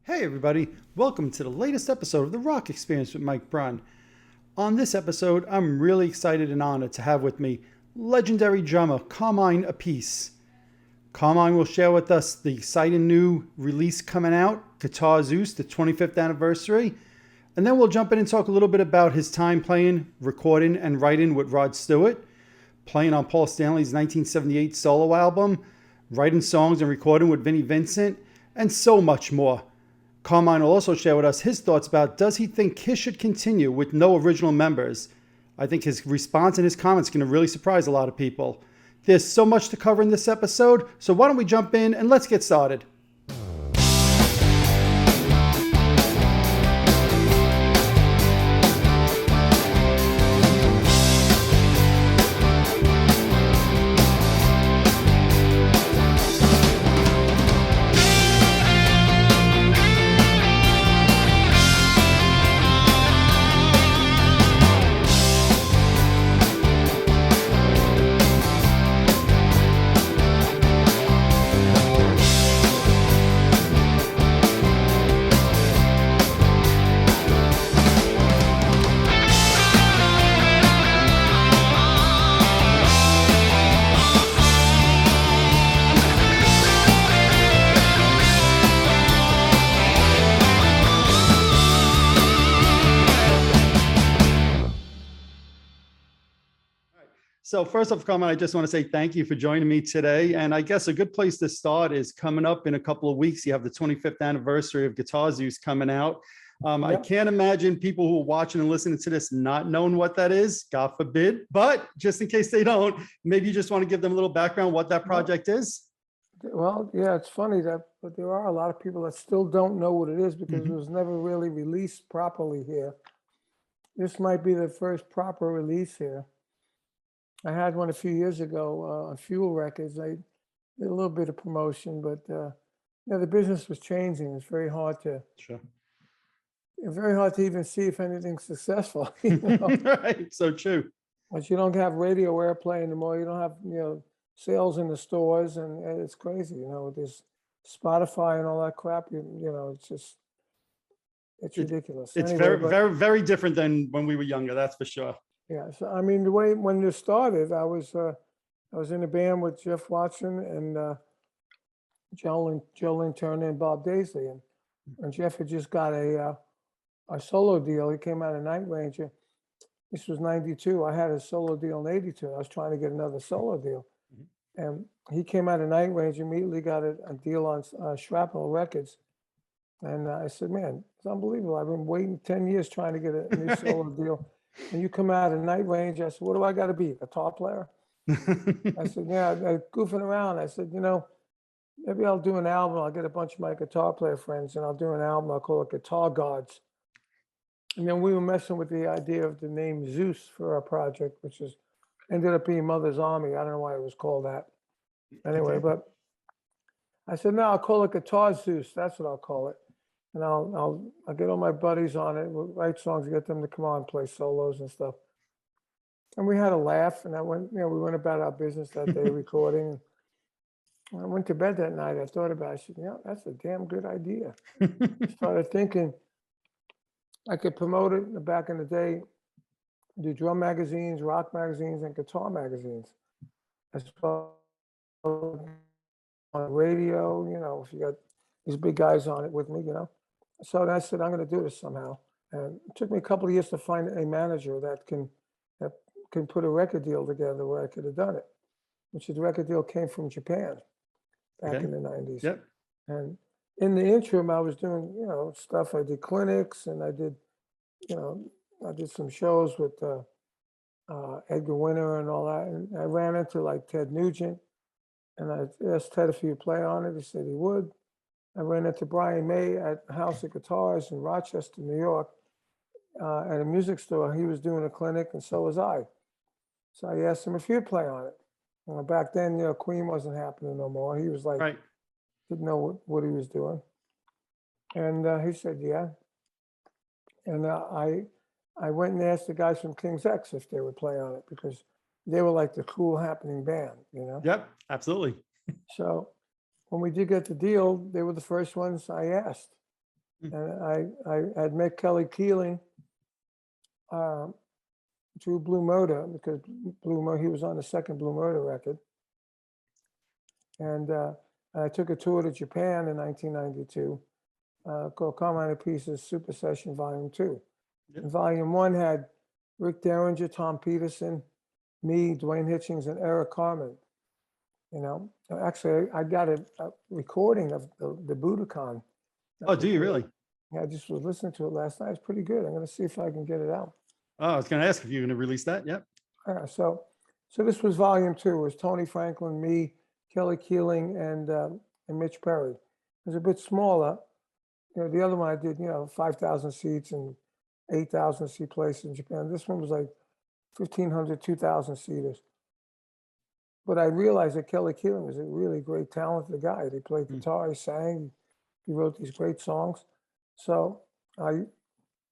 Hey everybody, welcome to the latest episode of The Rock Experience with Mike Brunn. On this episode, I'm really excited and honored to have with me legendary drummer Carmine Appice. Carmine will share with us the exciting new release coming out, Guitar Zeus, the 25th anniversary, and then we'll jump in and talk a little bit about his time playing, recording, and writing with Rod Stewart, playing on Paul Stanley's 1978 solo album, writing songs and recording with Vinnie Vincent, and so much more. Carmine will also share with us his thoughts about does he think Kiss should continue with no original members. I think his response and his comments are going to really surprise a lot of people. There's so much to cover in this episode, so why don't we jump in and let's get started. So first off, Carmine, I just want to say thank you for joining me today. And I guess a good place to start is coming up in a couple of weeks. You have the 25th anniversary of Guitar Zeus coming out. I can't imagine people who are watching and listening to this not knowing what that is, God forbid. But just in case they don't, maybe you just want to give them a little background what that project is. Well, yeah, it's funny but there are a lot of people that still don't know what it is because it was never really released properly here. This might be the first proper release here. I had one a few years ago on Fuel Records. I did a little bit of promotion, but the business was changing. It's very hard to even see if anything's successful. Right, so true. But you don't have radio airplay anymore. You don't have sales in the stores, and it's crazy. With this Spotify and all that crap. It's ridiculous. It's very different than when we were younger. That's for sure. Yeah, so I mean, the way when this started, I was in a band with Jeff Watson and Jolene Turner and Bob Daisley, and Jeff had just got a solo deal. He came out of Night Ranger. This was '92. I had a solo deal in '82. I was trying to get another solo deal, and he came out of Night Ranger, immediately got a deal on Shrapnel Records, and I said, "Man, it's unbelievable. I've been waiting 10 years trying to get a new solo deal." And you come out of Night Range. I said, "What do I got to be, a guitar player?" I said, "Yeah, I'm goofing around." I said, maybe I'll do an album. I'll get a bunch of my guitar player friends and I'll do an album. I'll call it Guitar Gods. And then we were messing with the idea of the name Zeus for our project, which ended up being Mother's Army. I don't know why it was called that. Anyway, but I said, "No, I'll call it Guitar Zeus. That's what I'll call it. And I'll get all my buddies on it, we'll write songs, get them to come on, play solos and stuff." And we had a laugh, and we went about our business that day recording. And I went to bed that night. I thought about it. I said, that's a damn good idea. I started thinking I could promote it back in the day, do drum magazines, rock magazines, and guitar magazines. As well on radio, if you got these big guys on it with me, So I said, I'm going to do this somehow. And it took me a couple of years to find a manager that can put a record deal together where I could have done it, which the record deal came from Japan back in the 90s. Yep. And in the interim, I was doing, stuff. I did clinics and I did some shows with Edgar Winter and all that. And I ran into like Ted Nugent, and I asked Ted if he would play on it. He said he would. I ran into Brian May at House of Guitars in Rochester, New York, at a music store. He was doing a clinic, and so was I. So I asked him if he'd play on it. And back then, Queen wasn't happening no more. He was like, didn't know what he was doing. And he said, yeah. And I went and asked the guys from King's X if they would play on it because they were like the cool happening band, Yep, absolutely. So when we did get the deal, they were the first ones I asked. Mm. And I had met Kelly Keeling through Blue Murder, because he was on the second Blue Murder record. And I took a tour to Japan in 1992 called Carmine Appice's Super Session Volume 2. Yep. And Volume 1 had Rick Derringer, Tom Peterson, me, Dwayne Hitchings, and Eric Carmen. You know, actually, I got a recording of the Budokan. Oh, do you really? Yeah, I just was listening to it last night. It's pretty good. I'm going to see if I can get it out. Oh, I was going to ask if you're going to release that. Yep. So this was Volume 2. It was Tony Franklin, me, Kelly Keeling, and Mitch Perry. It was a bit smaller. You know, the other one I did, 5,000 seats and 8,000 seat place in Japan. This one was like 1,500, 2,000 seaters. But I realized that Kelly Keeling was a really great, talented guy. He played guitar, he sang, he wrote these great songs. So I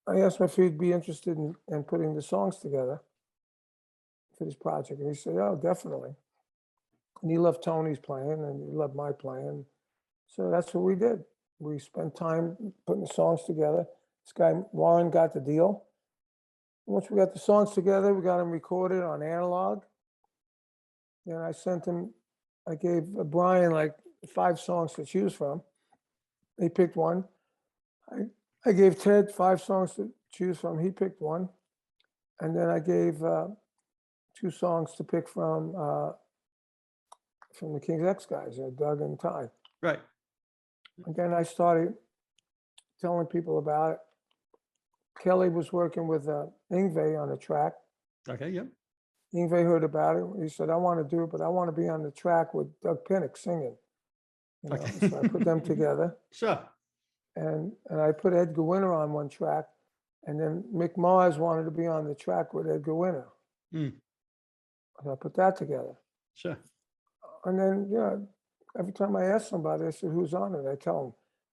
asked him if he'd be interested in putting the songs together for this project. And he said, oh, definitely. And he loved Tony's playing and he loved my playing. So that's what we did. We spent time putting the songs together. This guy, Warren, got the deal. Once we got the songs together, we got them recorded on analog. Then I gave Brian like 5 songs to choose from. He picked one. I gave Ted 5 songs to choose from. He picked one. And then I gave 2 songs to pick from the King's X guys, Doug and Ty. Right. And then I started telling people about it. Kelly was working with Yngwie on the track. Okay. Yep. Yngwie heard about it. He said, I want to do it, but I want to be on the track with Doug Pinnick singing. Okay. So I put them together. Sure. And I put Edgar Winter on one track. And then Mick Mars wanted to be on the track with Edgar Winter. Mm. So I put that together. Sure. And then, every time I ask somebody, I said, who's on it? I tell them,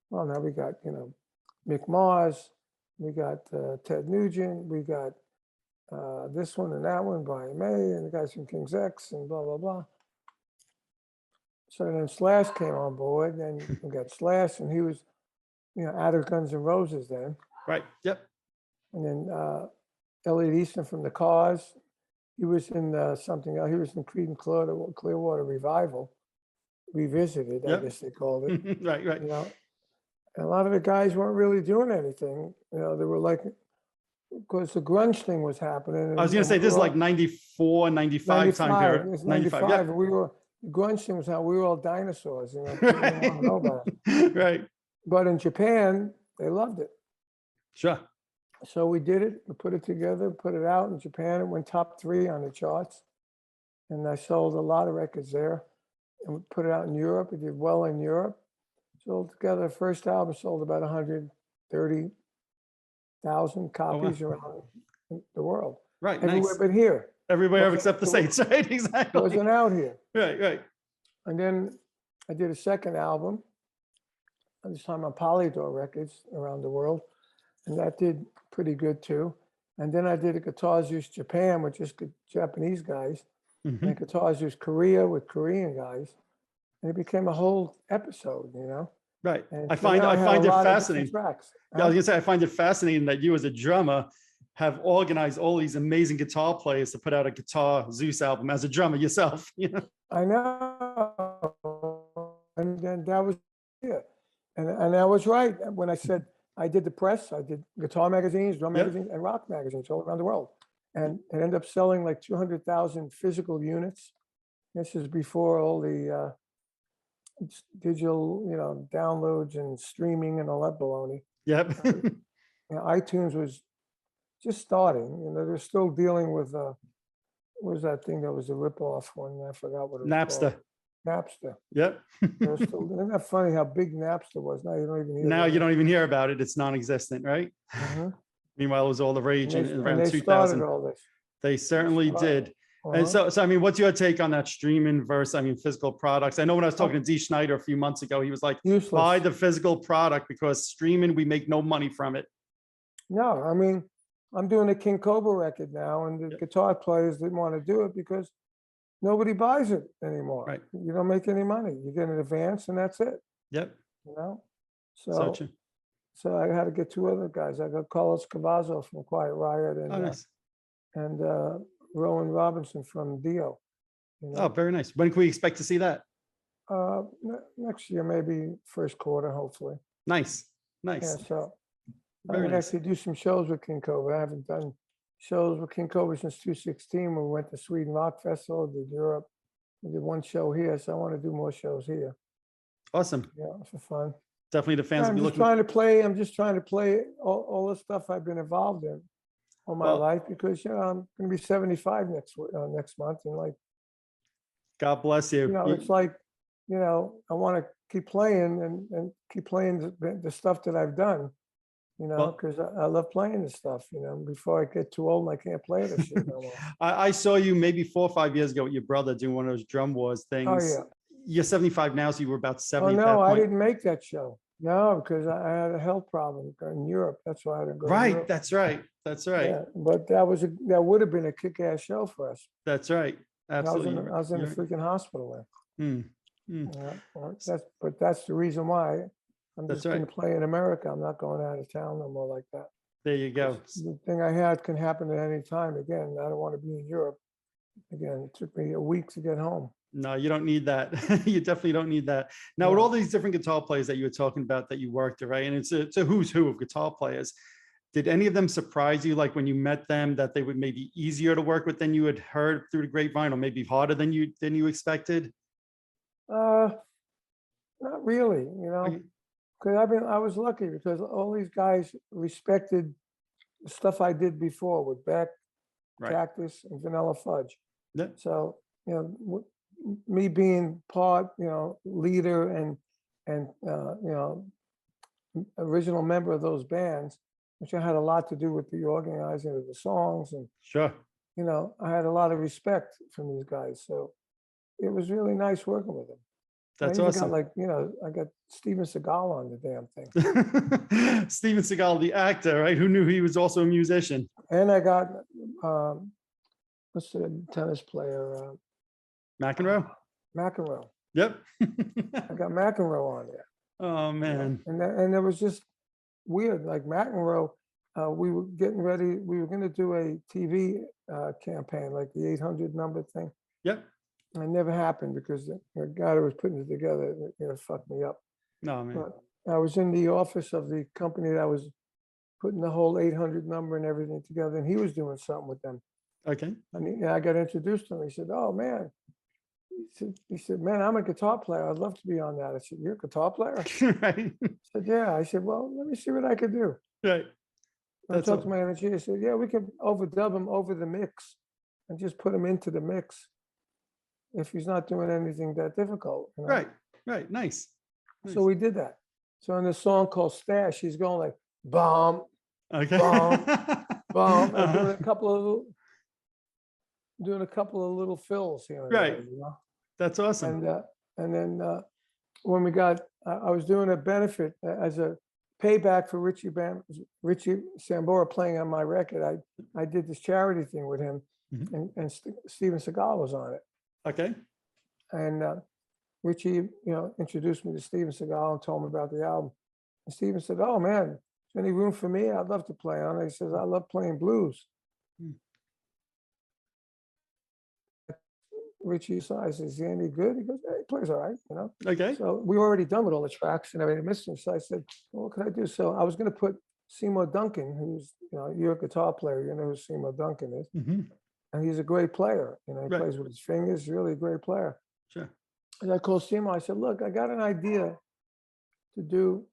well, now we got, Mick Mars, we got Ted Nugent, we got this one and that one, Brian May, and the guys from King's X, and blah, blah, blah. So then Slash came on board, and we got Slash, and he was, out of Guns N' Roses then. Right. Yep. And then Elliot Easton from the Cars, he was in something else. He was in Creed and Clearwater Revival, Revisited, Yep. I guess they called it. Right. Right. And a lot of the guys weren't really doing anything. They were like, because the grunge thing was happening. I was going to say this is like 94, 95 time period. It was 95. Yep. And the grunge thing was how we were all dinosaurs. People didn't want to know about it. Right. But in Japan, they loved it. Sure. So we did it. We put it together, put it out in Japan. It went top 3 on the charts. And I sold a lot of records there. And we put it out in Europe. It did well in Europe. Sold together, the first album sold about 130,000 copies around the world. Right. Everywhere Nice. but here. Everywhere except the States, right? Exactly. It wasn't out here. Right. Right. And then I did a second album, this time on Polydor Records around the world. And that did pretty good too. And then I did a Guitar Zeus Japan with just Japanese guys, Mhm. and Guitar Zeus Korea with Korean guys. And it became a whole episode, Right. And I so find now I have find a it lot of different fascinating. tracks. Yeah, I was gonna say I find it fascinating that you as a drummer have organized all these amazing guitar players to put out a Guitar Zeus album as a drummer yourself. I know. And then that was it. And I was right when I said I did the press. I did guitar magazines, drum Yep. magazines, and rock magazines all around the world. And it ended up selling like 200,000 physical units. This is before all the digital, downloads and streaming and all that baloney. Yep. iTunes was just starting. They're still dealing with what was that thing that was a ripoff one? I forgot what it was Napster. called. Napster. Yep. Isn't that funny how big Napster was? Now you don't even hear. Now about you it. don't even hear about it. It's non-existent, right? Mhm. Meanwhile, it was all the rage And around they 2000. started all this. They certainly started. did. And Uh-huh. so I mean, what's your take on that streaming versus, physical products? I know when I was talking to Dee Schneider a few months ago, he was like, Useless. buy the physical product because streaming, we make no money from it. No, I'm doing a King Cobra record now, and the Yep. guitar players didn't want to do it because nobody buys it anymore. Right. You don't make any money. You get an advance, and that's it. Yep. So, So true. so I had to get two other guys. I got Carlos Cavazzo from Quiet Riot Oh, nice. and Rowan Robinson from Dio. You Oh, know, very nice. When can we expect to see that? next year, maybe first quarter, hopefully. Nice. Yeah, Nice. so I Very would nice. actually do some shows with King Cobra. I haven't done shows with King Cobra since 2016. We went to Sweden Rock Festival, did Europe. We did one show here, so I want to do more shows here. Awesome. Yeah, for fun. Definitely the fans will I'm be just looking. trying to play. I'm just trying to play all the stuff I've been involved in all my Well, life because I'm going to be 75 next month, and like God bless you. it's like I want to keep playing and keep playing the stuff that I've done. Well, Because I love playing this stuff. Before I get too old and I can't play this shit no more. I saw you maybe 4 or 5 years ago with your brother doing one of those drum wars Oh things. yeah. You're 75 now, so you were about Oh 70 at that no, I point. didn't make that show. No, because I had a health problem in Europe. That's why I didn't go to Right. Europe. That's right. That's right. Yeah, but that would have been a kick-ass show for us. That's right. Absolutely. I was in a freaking hospital there. Mm, mm. Yeah, well, that's the reason why I'm That's just going right. to play in America. I'm not going out of town no more like that. There you go. The thing I had can happen at any time. Again, I don't want to be in Europe. Again, it took me a week to get home. No, you don't need that. You definitely don't need that. Now, with all these different guitar players that you were talking about that you worked, right? And it's a who's who of guitar players. Did any of them surprise you, like when you met them, that they would maybe easier to work with than you had heard through the grapevine, or maybe harder than you expected? Not really, Okay. because I was lucky because all these guys respected the stuff I did before with Beck, Right. Cactus, and Vanilla Fudge. Yeah. So me being part, leader and original member of those bands, which I had a lot to do with the organizing of the songs, and Sure. I had a lot of respect from these guys. So it was really nice working with them. That's I even awesome. got I got Steven Seagal on the damn thing. Steven Seagal, the actor, right? Who knew he was also a musician? And I got, what's the tennis player? McEnroe? McEnroe. Yep. I got McEnroe on there. Oh, man. And it was just weird. Like McEnroe, we were getting ready. We were going to do a TV campaign, like the 800 number thing. Yep. It never happened because the guy that was putting it together, fucked me up. No, man. But I was in the office of the company that was putting the whole 800 number and everything together, and he was doing something with them. Okay. And I got introduced to him. He said, "Oh man," he said, "Man, I'm a guitar player. I'd love to be on that." I said, "You're a guitar player?" Right. I said, "Yeah." I said, "Well, let me see what I could do." Right. I talked to my engineer. He said, "Yeah, we can overdub him over the mix and just put him into the mix if he's not doing anything that difficult." Right. Right. Nice. So we did that. So in the song called Stash, he's going like bomb, Okay. bomb, bomb, and Uh-huh. doing a couple of little fills here and Right. there, That's awesome. and then when we got, I was doing a benefit as a payback for Richie Sambora playing on my record. I did this charity thing with him, Mhm. and Steven Seagal was on it, Okay. and Richie, introduced me to Steven Seagal and told me about the album. And Steven said, "Oh man, is there any room for me? I'd love to play on it." He says, "I love playing blues." Hmm. Richie says, "Is he any good?" He goes, "Yeah, he plays all right, Okay. So we were already done with all the tracks and everything. Missed him. So I said, "Well, what could I do?" So I was going to put Seymour Duncan, who's, you're a guitar player, you know who Seymour Duncan is. Hmm. And he's a great player. He Right. plays with his fingers, really a great player. Sure. And I called Seymour. I said, "Look, I got an idea to do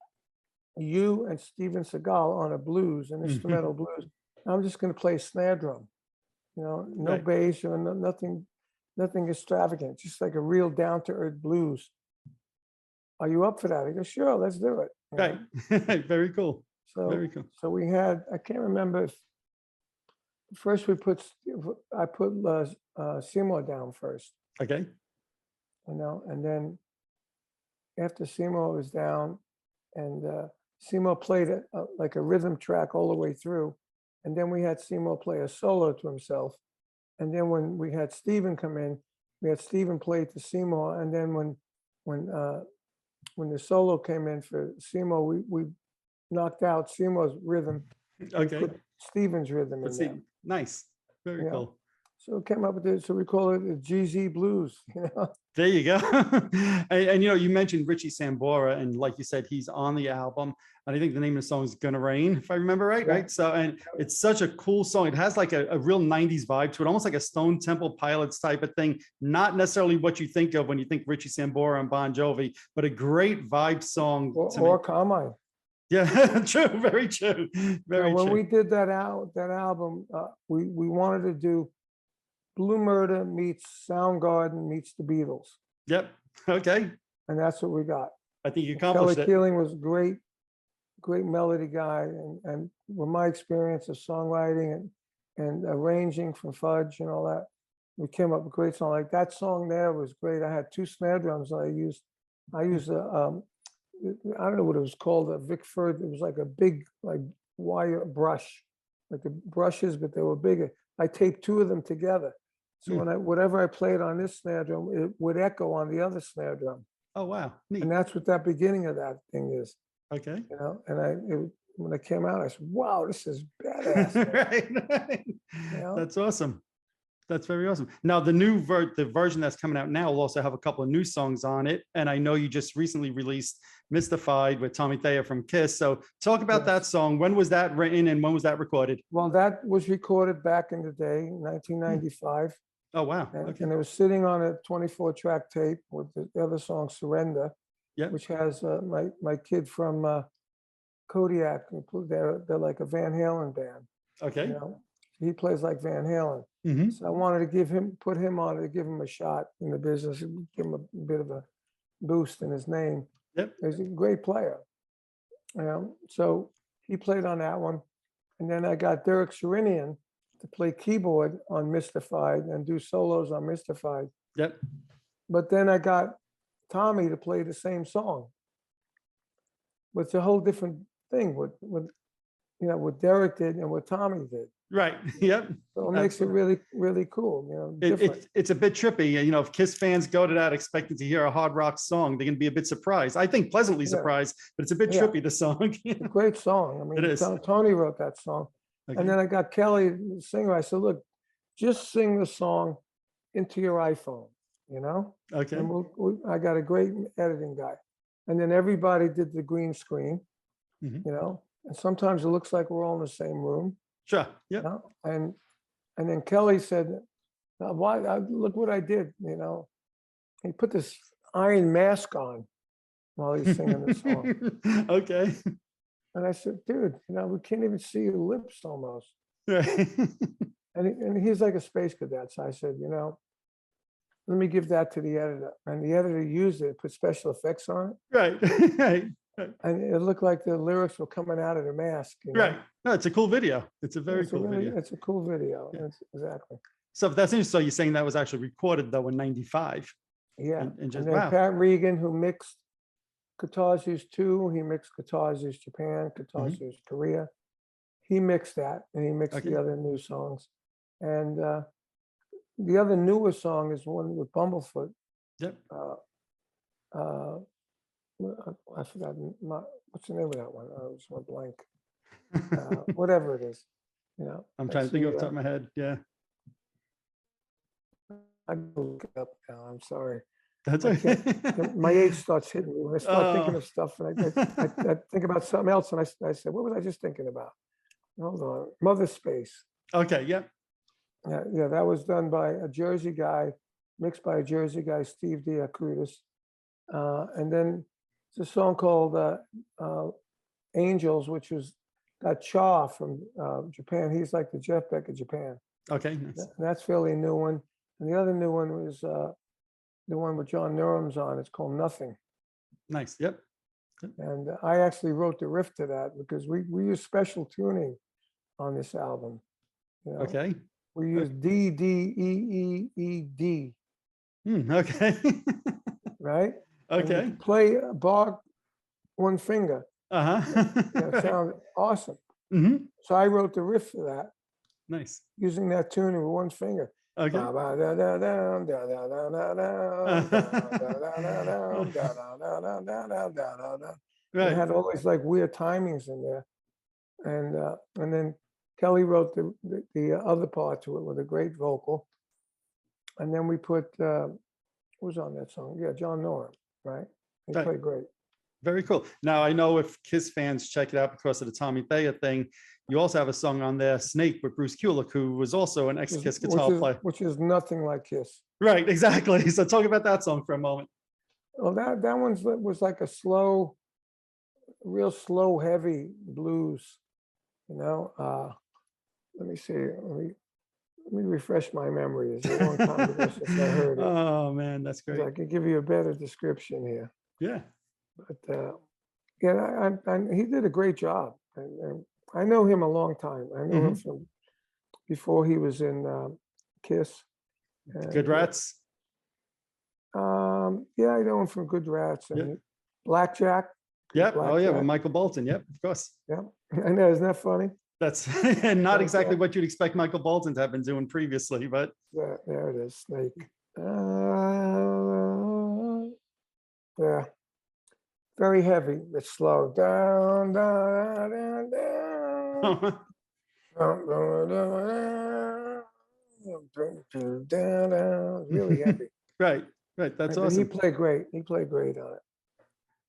you and Steven Seagal on a blues, an instrumental blues. I'm just going to play snare drum, no Right. bass or nothing extravagant, just like a real down to earth blues. Are you up for that?" He goes, "Sure, let's do it." Right. Very cool. So, Very cool. so we had, I can't remember if first I put Seymour down first, Okay. and then after Seymour was down, and Seymour played like a rhythm track all the way through, and then we had Seymour play a solo to himself, and then when we had Steven come in, we had Steven play to Seymour, and then when the solo came in for Seymour, we knocked out Seymour's rhythm, Okay. put Stevens' rhythm Let's in see. there. Nice. Very Yeah. cool. So came up with it. So we call it the GZ Blues. There you go. And you mentioned Richie Sambora, and like you said, he's on the album. And I think the name of the song is Gonna Rain, if I remember right. Yeah. Right. So, and it's such a cool song. It has like a real 90s vibe to it, almost like a Stone Temple Pilots type of thing. Not necessarily what you think of when you think Richie Sambora and Bon Jovi, but a great vibe song to me. Or Carmine. Yeah, true. Very true. Very when true. we did that album, we wanted to do Blue Murder meets Soundgarden meets the Beatles, Yep. Okay. and that's what we got. I think you Kelly accomplished it. Keeling was great melody guy, and with my experience of songwriting and arranging for Fudge and all that, we came up with a great song. Like that song there was great. I had two snare drums that I used. I used I don't know what it was called, a Vic Firth. It was like a big like wire brush, like the brushes, but they were bigger. I taped two of them together. So whatever I played on this snare drum, it would echo on the other snare drum. Oh, wow. Neat. And that's what that beginning of that thing is. Okay. And when it came out, I said, wow, this is badass. Right. That's awesome. That's very awesome. Now, the version that's coming out now will also have a couple of new songs on it. And I know you just recently released Mystified with Tommy Thayer from Kiss. So talk about that song. When was that written and when was that recorded? Well, that was recorded back in the day, 1995. Oh, wow. And it was sitting on a 24-track tape with the other song, Surrender, which has my kid from Kodiak. They're like a Van Halen band. Okay. He plays like Van Halen. So I wanted to put him on it to give him a shot in the business, give him a bit of a boost in his name. Yep. He's a great player. So he played on that one. And then I got Derek Sherinian to play keyboard on Mystified and do solos on Mystified. Yep. But then I got Tommy to play the same song. But it's a whole different thing what Derek did and what Tommy did. Right. Yep. So it makes it really, really cool. It's a bit trippy. If Kiss fans go to that expecting to hear a hard rock song, they're going to be a bit surprised. I think pleasantly surprised, but it's a bit trippy, the song. It's a great song. I mean, it is. Tony wrote that song. Okay. And then I got Kelly, the singer. I said, look, just sing the song into your iPhone, Okay. And I got a great editing guy. And then everybody did the green screen, and sometimes it looks like we're all in the same room. Sure. Yeah. And then Kelly said, "Why? Look what I did." He put this iron mask on while he's singing the song. Okay. And I said, "Dude, we can't even see your lips almost." Right. And he's like a space cadet. So I said, let me give that to the editor. And the editor used it, put special effects on it. Right. Right. And it looked like the lyrics were coming out of the mask. Right. No, it's a cool video. It's a very cool video. It's a cool video. Yeah. Exactly. So that's interesting. So you're saying that was actually recorded though in '95. Yeah. And just, then wow. Pat Regan, who mixed Guitar Zeus 2, he mixed Guitar Zeus Japan, Guitar Zeus Korea. He mixed that, and he mixed the other new songs. And the other newer song is one with Bumblefoot. Yep. I forgot what's the name of that one. I just went blank. Whatever it is, I'm trying to think off the top of my head. Yeah. I can look it up now. I'm sorry. That's okay. My age starts hitting me when I start thinking of stuff, and I think about something else, and I said, "What was I just thinking about?" Hold on, Mother Space. Okay. Yep. Yeah. That was done by a Jersey guy, mixed by a Jersey guy, Steve Diacutis, and then it's a song called Angels, which was got Cha from Japan. He's like the Jeff Beck of Japan. Okay. Nice. And that's fairly new one. And the other new one was the one with John Noram's on. It's called Nothing. Nice. Yep. And I actually wrote the riff to that because we use special tuning on this album. Okay. We use D, D, E, E, E, D. Okay. Right? Okay. Play a bar one finger. It sounds awesome. So I wrote the riff for that. Nice. Using that tuning with one finger. Okay. It Right. had all these like weird timings in there. And then Kelly wrote the other part to it with a great vocal. And then we put, who was on that song? Yeah, John Norum, right? He Right. played great. Very cool. Now, I know if Kiss fans check it out because of the Tommy Thayer thing, you also have a song on there, Snake, with Bruce Kulick, who was also an ex-Kiss guitar player. Which is nothing like Kiss. Right, exactly. So talk about that song for a moment. Oh, that was like a slow, real slow, heavy blues, you know. Let me see. Let me refresh my memory. It's a long time ago since I heard it. Oh, man, that's great. I could give you a better description here. Yeah. But yeah, he did a great job. And I know him a long time. I know him from before he was in Kiss. Good Rats. Yeah, I know him from Good Rats and Yeah. Blackjack. Yep. Oh, yeah, with Blackjack. Michael Bolton. Yep, of course. Yeah, I know. Isn't that funny? That's not exactly Blackjack. what you'd expect Michael Bolton to have been doing previously, but Yeah, there it is. Snake. Yeah, very heavy. It's slow. Down, down, down, down. Really heavy. right. That's But awesome. he played great. He played great on it.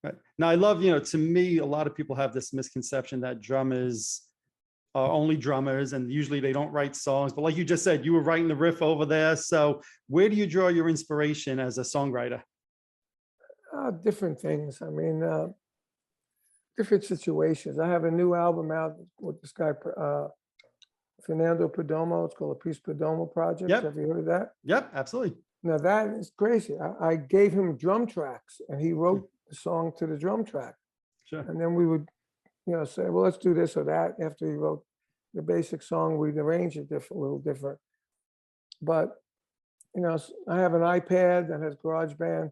Right. Now, I love, to me, a lot of people have this misconception that drummers are only drummers and usually they don't write songs. But like you just said, you were writing the riff over there. So where do you draw your inspiration as a songwriter? Different things. I mean, different situations. I have a new album out with this guy, Fernando Perdomo. It's called Appice Perdomo Project. Yep. Have you heard of that? Yep, absolutely. Now that is crazy. I gave him drum tracks and he wrote the song to the drum track. Sure. And then we would, say, well, let's do this or that. After he wrote the basic song, we'd arrange it a little different. But, I have an iPad that has GarageBand.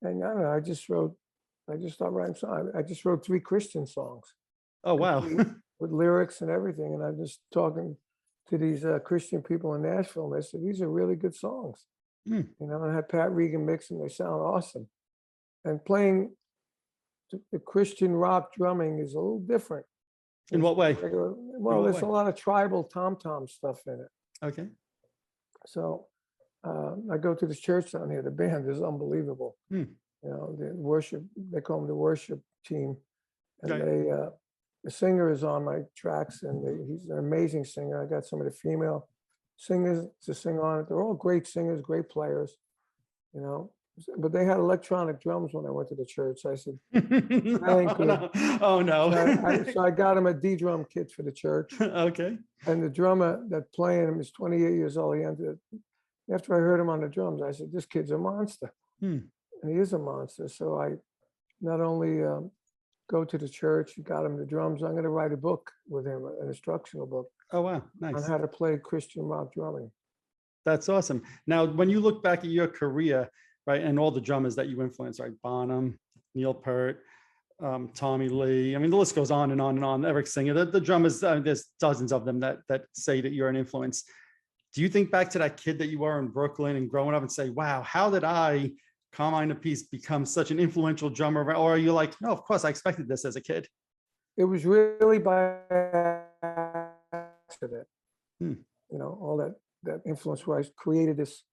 And I don't know, I just started writing songs. I just wrote 3 Christian songs. Oh, wow. With lyrics and everything. And I'm just talking to these Christian people in Nashville. And they said, these are really good songs. I had Pat Regan mix them. They sound awesome. And playing the Christian rock drumming is a little different. In what way? Well, there's a lot of tribal tom-tom stuff in it. Okay. So I go to this church down here. The band is unbelievable. The worship, they call them the worship team. And Right. the singer is on my tracks and he's an amazing singer. I got some of the female singers to sing on it. They're all great singers, great players, but they had electronic drums when I went to the church. I said, that ain't good. No. Oh, no. So I got him a D-drum kit for the church. Okay. And the drummer that playing him is 28 years old. After I heard him on the drums, I said, this kid's a monster. And he is a monster. So I not only go to the church, got him the drums, I'm going to write a book with him, an instructional book. Oh, wow. Nice. On how to play Christian rock drumming. That's awesome. Now, when you look back at your career, right, and all the drummers that you influenced, right, Bonham, Neil Peart, Tommy Lee, I mean, the list goes on and on and on. Eric Singer, the drummers, there's dozens of them that say that you're an influence. Do you think back to that kid that you were in Brooklyn and growing up and say, wow, how did I, Carmine Appice, become such an influential drummer? Or are you like, no, of course, I expected this as a kid? It was really by accident. All that influence where I created this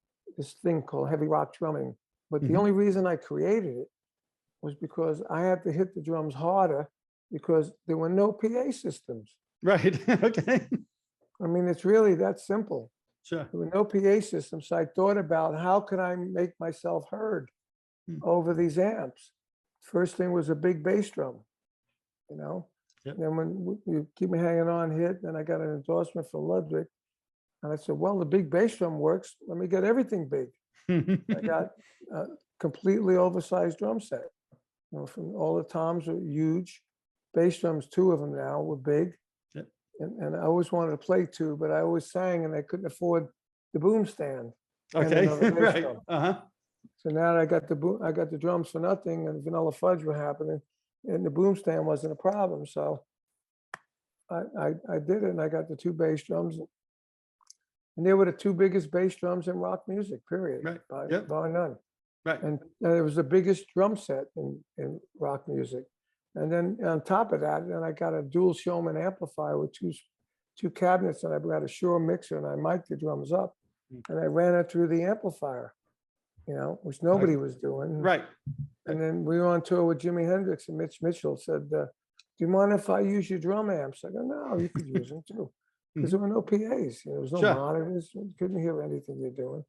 thing called heavy rock drumming. But the only reason I created it was because I had to hit the drums harder because there were no PA systems. Right. Okay. I mean, it's really that simple. Sure. There were no PA systems. So I thought about how could I make myself heard over these amps. First thing was a big bass drum, Yep. And then when you keep me hanging on hit, then I got an endorsement from Ludwig. And I said, well, the big bass drum works. Let me get everything big. I got a completely oversized drum set. From all the toms were huge. Bass drums, 2 of them now were big. Yep. And I always wanted to play 2, but I always sang and I couldn't afford the boom stand. Okay. Right. Drum. Uh-huh. So now I got the drums for nothing and Vanilla Fudge were happening and the boom stand wasn't a problem. So I did it and I got the 2 bass drums. And they were the 2 biggest bass drums in rock music, period. Right. Bar none. Right. And it was the biggest drum set in rock music. And then on top of that, then I got a dual Showman amplifier with two cabinets, and I got a Shure mixer, and I mic'd the drums up, and I ran it through the amplifier, which nobody was doing. Right. And then we were on tour with Jimi Hendrix, and Mitch Mitchell said, "Do you mind if I use your drum amps?" I go, "No, you could use them too," because there were no PAs, there was no Sure. monitors, you couldn't hear anything you're doing.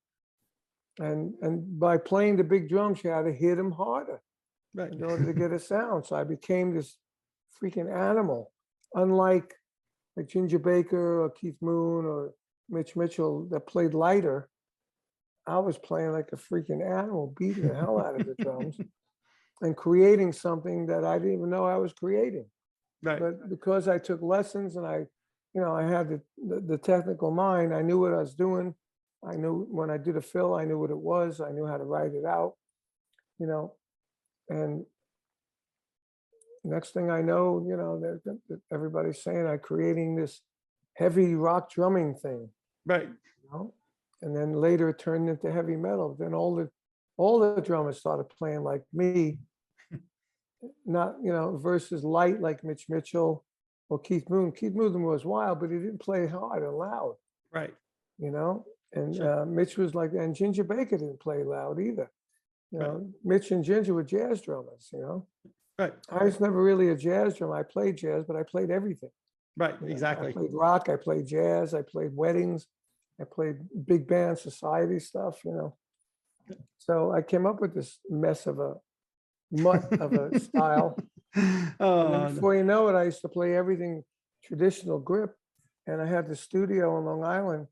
And by playing the big drums, you had to hit them harder Right. in order to get a sound. So I became this freaking animal, unlike like Ginger Baker or Keith Moon or Mitch Mitchell that played lighter. I was playing like a freaking animal, beating the hell out of the drums and creating something that I didn't even know I was creating. Right. But because I took lessons and I had the technical mind, I knew what I was doing. I knew when I did a fill, I knew what it was. I knew how to write it out, and next thing I know, that everybody's saying I'm creating this heavy rock drumming thing, Right. and then later it turned into heavy metal. Then all the drummers started playing like me, not, versus light like Mitch Mitchell or Keith Moon. Keith Moon was wild, but he didn't play hard and loud, Right. And Sure. Mitch was like, and Ginger Baker didn't play loud either. Right. Mitch and Ginger were jazz drummers, Right. I was never really a jazz drummer. I played jazz, but I played everything. Right. I Exactly. played rock, I played jazz, I played weddings, I played big band society stuff, So I came up with this mess of a mutt of a style. And then before you know it, I used to play everything traditional grip. And I had the studio in Long Island.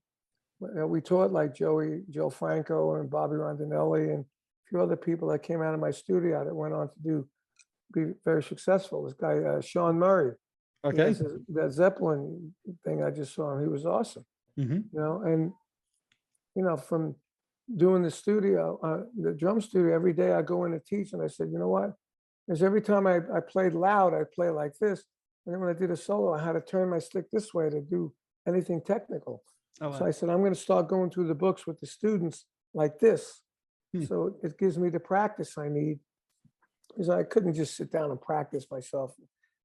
We taught like Joe Franco and Bobby Rondinelli and a few other people that came out of my studio that went on to be very successful. This guy, Sean Murray. Okay. That Zeppelin thing I just saw him. He was awesome. And from doing the drum studio every day, I go in to teach, and I said, you know what? Because every time I played loud, I play like this, and then when I did a solo, I had to turn my stick this way to do anything technical. Oh, wow. So I said, I'm going to start going through the books with the students like this. So it gives me the practice I need, because I couldn't just sit down and practice myself.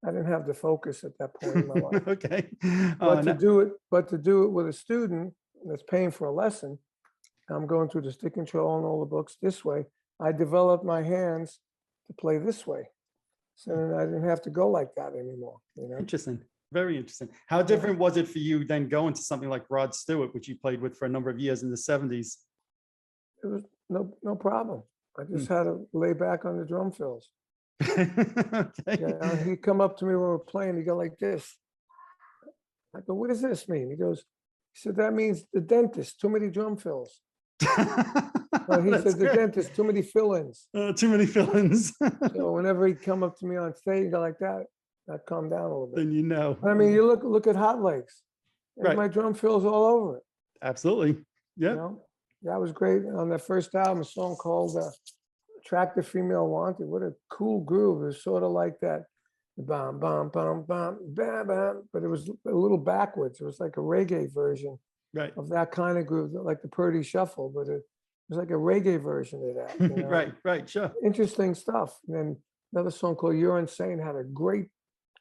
I didn't have the focus at that point in my life. Okay. But to do it with a student that's paying for a lesson, I'm going through the stick control and all the books this way. I developed my hands to play this way. So then I didn't have to go like that anymore. Interesting. Very interesting. How different was it for you then going to something like Rod Stewart, which you played with for a number of years in the 70s? It was no problem. I just had to lay back on the drum fills. Okay. He'd come up to me when we were playing. He'd go like this. I go, what does this mean? He said, that means the dentist, too many drum fills. He said, the dentist, too many fill-ins. Too many fill-ins. So whenever he'd come up to me on stage, he'd go like that, I'd calm down a little bit. Then you know. I mean, you look at Hot Legs. Right. My drum fills all over it. Absolutely. Yeah. That was great. On that first album, a song called Attractive Female Wanted. What a cool groove. It was sort of like that. Bam, bam, bam, bam, bam, bam. But it was a little backwards. It was like a reggae version of that kind of groove, like the Purdy Shuffle, but it was like a reggae version of that. Right, sure. Interesting stuff. And then another song called You're Insane had a great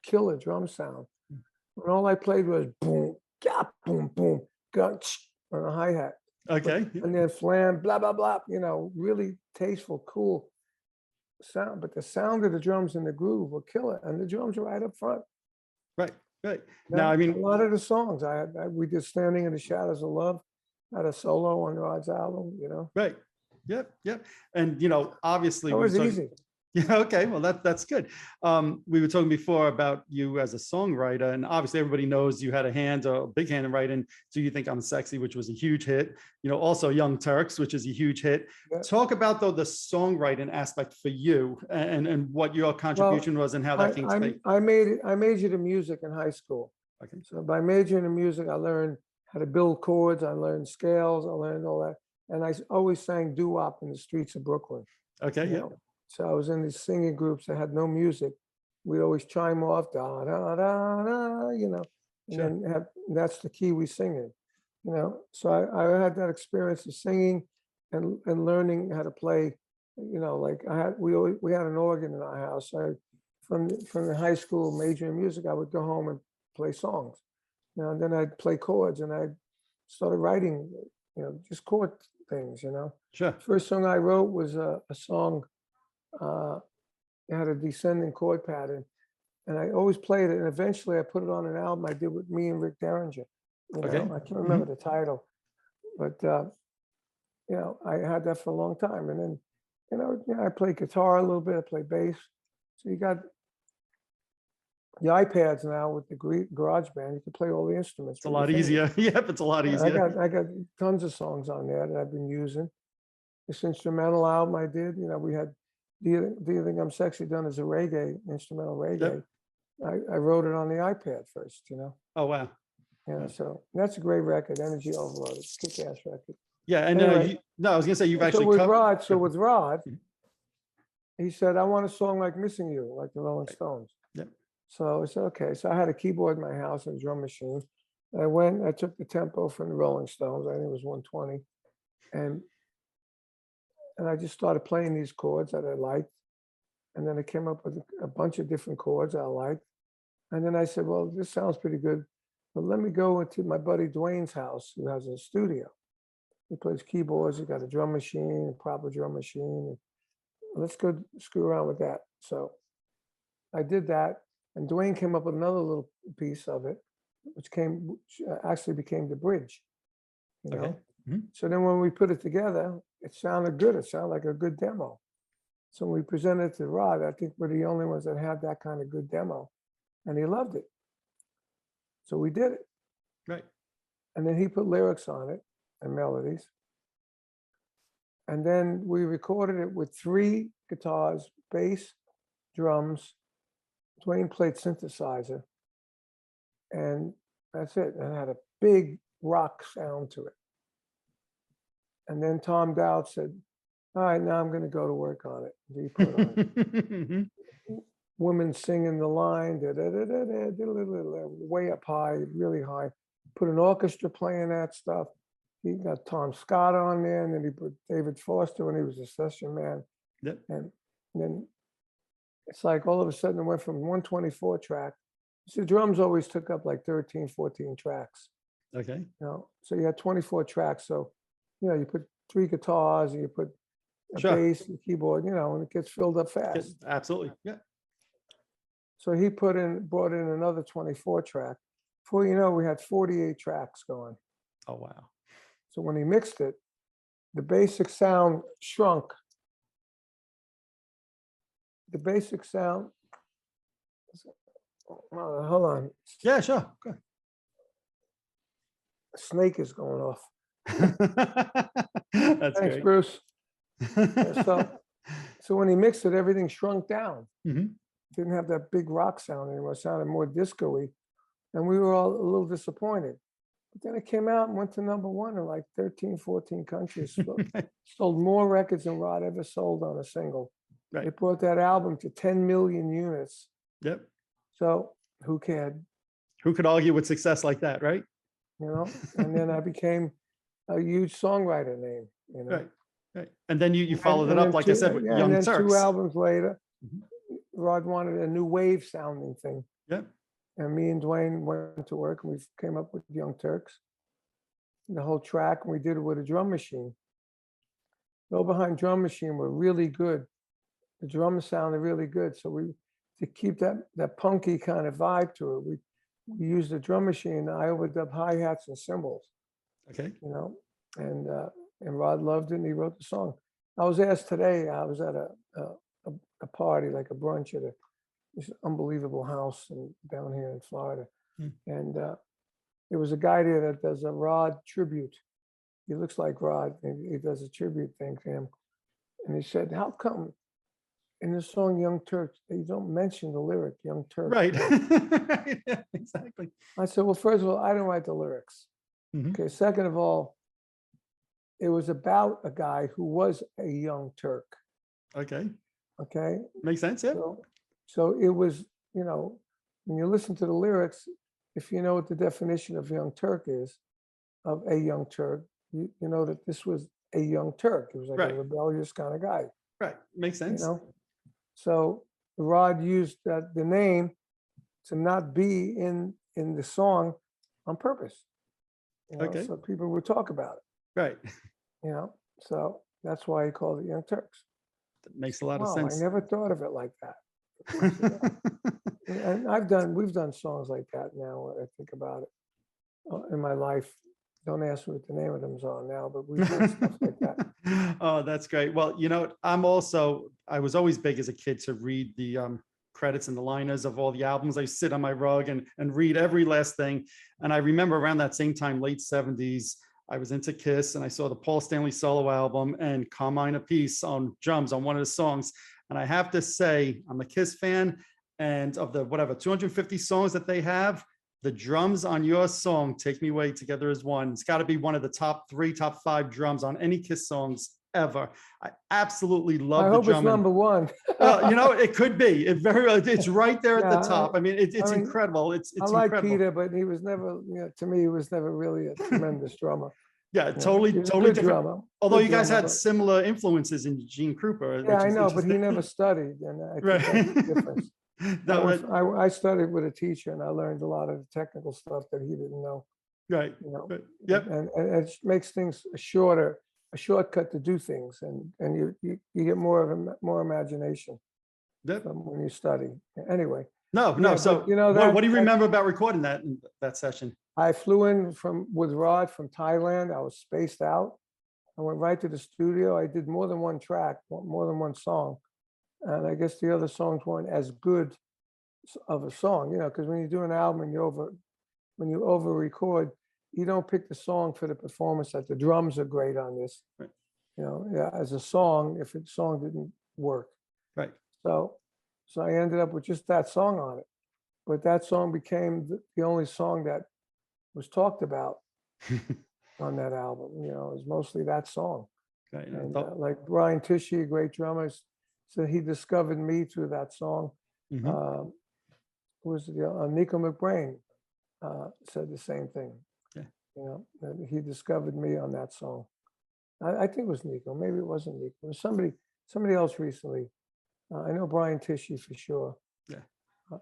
killer drum sound. And all I played was boom, gap, boom, boom, gunch on a hi-hat. Okay. And then flam, blah, blah, blah, really tasteful, cool sound. But the sound of the drums in the groove will kill it. And the drums are right up front. Right. Now, I mean, a lot of the songs we did Standing in the Shadows of Love, had a solo on Rod's album, Right. Yep. And, obviously. It was easy. Yeah. Okay. Well, that's good. We were talking before about you as a songwriter, and obviously everybody knows you had a big hand in writing. Do You Think I'm Sexy, which was a huge hit. Also Young Turks, which is a huge hit. Yeah. Talk about though the songwriting aspect for you and what your contribution was and how that came to be. I majored in music in high school. Okay. So by majoring in music, I learned how to build chords. I learned scales. I learned all that, and I always sang doo-wop in the streets of Brooklyn. Okay. Yeah. So I was in these singing groups that had no music. We'd always chime off, da, da, da, da, and then that's the key we sing in, So I had that experience of singing and learning how to play, like we had an organ in our house. from the high school major in music, I would go home and play songs. And then I'd play chords, and I started writing, just chord things. Sure. First song I wrote was a song. It had a descending chord pattern, and I always played it. And eventually, I put it on an album I did with me and Rick Derringer. Okay. I can't remember the title, but I had that for a long time. And then, I played guitar a little bit. I played bass. So you got the iPads now with the GarageBand. You can play all the instruments. It's a lot easier. Yep, it's a lot easier. I got tons of songs on there that I've been using. This instrumental album I did, we had Do You Think I'm Sexy done as a reggae, instrumental reggae. Yep. I wrote it on the iPad first, Oh, wow. So that's a great record, Energy Overload. It's a kick-ass record. Yeah, and anyway, I was gonna say you've actually with Rod, he said, I want a song like Missing You, like the Rolling Stones. Yep. So I said, okay. So I had a keyboard in my house and a drum machine. I took the tempo from the Rolling Stones. I think it was 120. And I just started playing these chords that I liked. And then I came up with a bunch of different chords I liked. And then I said, well, this sounds pretty good. But let me go into my buddy Dwayne's house, who has a studio. He plays keyboards. He got a drum machine, a proper drum machine. Let's go screw around with that. So I did that. And Dwayne came up with another little piece of it, which actually became the bridge. Okay. So then when we put it together, it sounded good. It sounded like a good demo. So when we presented it to Rod, I think we're the only ones that had that kind of good demo. And he loved it. So we did it. Right. And then he put lyrics on it and melodies. And then we recorded it with 3 guitars, bass, drums. Dwayne played synthesizer. And that's it. And it had a big rock sound to it. And then Tom Dowd said, all right, now I'm going to go to work on it. He put on women singing the line, way up high, really high. Put an orchestra playing that stuff. He got Tom Scott on there, and then he put David Foster when he was a session man. Yep. And then it's like all of a sudden it went from 124 track. So drums always took up like 13, 14 tracks. Okay. So you had 24 tracks. So, you put 3 guitars and you put a bass and keyboard, and it gets filled up fast. Absolutely. Yeah. So he brought in another 24 track. Before you know, we had 48 tracks going. Oh, wow. So when he mixed it, the basic sound shrunk. The basic sound, hold on. Yeah, sure. Okay. A snake is going off. That's Thanks, great. Bruce. So when he mixed it, everything shrunk down. Didn't have that big rock sound anymore. It sounded more disco-y. And we were all a little disappointed. But then it came out and went to #1 in like 13, 14 countries. Sold more records than Rod ever sold on a single. Right. It brought that album to 10 million units. Yep. So who cared? Who could argue with success like that, right? And then I became a huge songwriter name. Right. Right. And then you followed it up, like I said, with Young and then Turks. 2 albums later, Rod wanted a new wave sounding thing. Yep. And me and Dwayne went to work and we came up with Young Turks, the whole track, and we did it with a drum machine. Go Behind drum machine were really good. The drums sounded really good. So to keep that punky kind of vibe to it, we used the drum machine. I overdubbed hi-hats and cymbals. Okay. And Rod loved it and he wrote the song. I was asked today, I was at a party, like a brunch at this unbelievable house down here in Florida. And there was a guy there that does a Rod tribute. He looks like Rod, and he does a tribute thing to him. And he said, how come in the song Young Turks, they don't mention the lyric Young Turks? Right. Yeah, exactly. I said, well, first of all, I didn't write the lyrics. Okay. Second of all, it was about a guy who was a young Turk. Okay. Okay. Makes sense. Yeah. So it was, when you listen to the lyrics, if you know what the definition of young Turk is, of a young Turk, you know that this was a young Turk. It was like a rebellious kind of guy. Right. Makes sense. So Rod used the name to not be in the song on purpose. Okay. So people would talk about it. Right. So that's why he called it Young Turks. That makes a lot of Wow, sense. I never thought of it like that. I said, and we've done songs like that now. When I think about it in my life. Don't ask me what the name of them are now, but we've done stuff like that. Oh, that's great. Well, I was always big as a kid to read the credits and the liners of all the albums. I sit on my rug and read every last thing. And I remember around that same time, late 70s, I was into Kiss and I saw the Paul Stanley solo album and Carmine Appice on drums on one of the songs. And I have to say, I'm a Kiss fan, and of the 250 songs that they have, the drums on your song, Take Me Away Together as One, it's got to be one of the top 3, top 5 drums on any Kiss songs ever. I absolutely love I the hope drumming. it's number one. It could be. It's right there at the top. It's incredible. It's I like incredible. Peter, but he was never, to me, he was never really a tremendous drummer. Yeah, totally different. Drummer. Although you guys had similar influences in Gene Krupa. Yeah, I know, but he never studied, and I think that's the difference. I studied with a teacher, and I learned a lot of the technical stuff that he didn't know. Right. Yep. And it makes things a shortcut to do things, and you get more imagination. Yep. When you study. Anyway. No. So what do you remember about recording that session? I flew in with Rod from Thailand. I was spaced out. I went right to the studio. I did more than one track, more than one song. And I guess the other songs weren't as good of a song, because when you do an album and when you over record, you don't pick the song for the performance that the drums are great on this. Right. As a song, if the song didn't work. Right. So I ended up with just that song on it. But that song became the only song that was talked about on that album. It was mostly that song. Right. And like Brian Tishy, a great drummer, so he discovered me through that song. Mm-hmm. Was Nico McBrain said the same thing. Yeah. He discovered me on that song. I think it was Nico. Maybe it wasn't Nico. It was somebody else recently. I know Brian Tishy for sure. Yeah.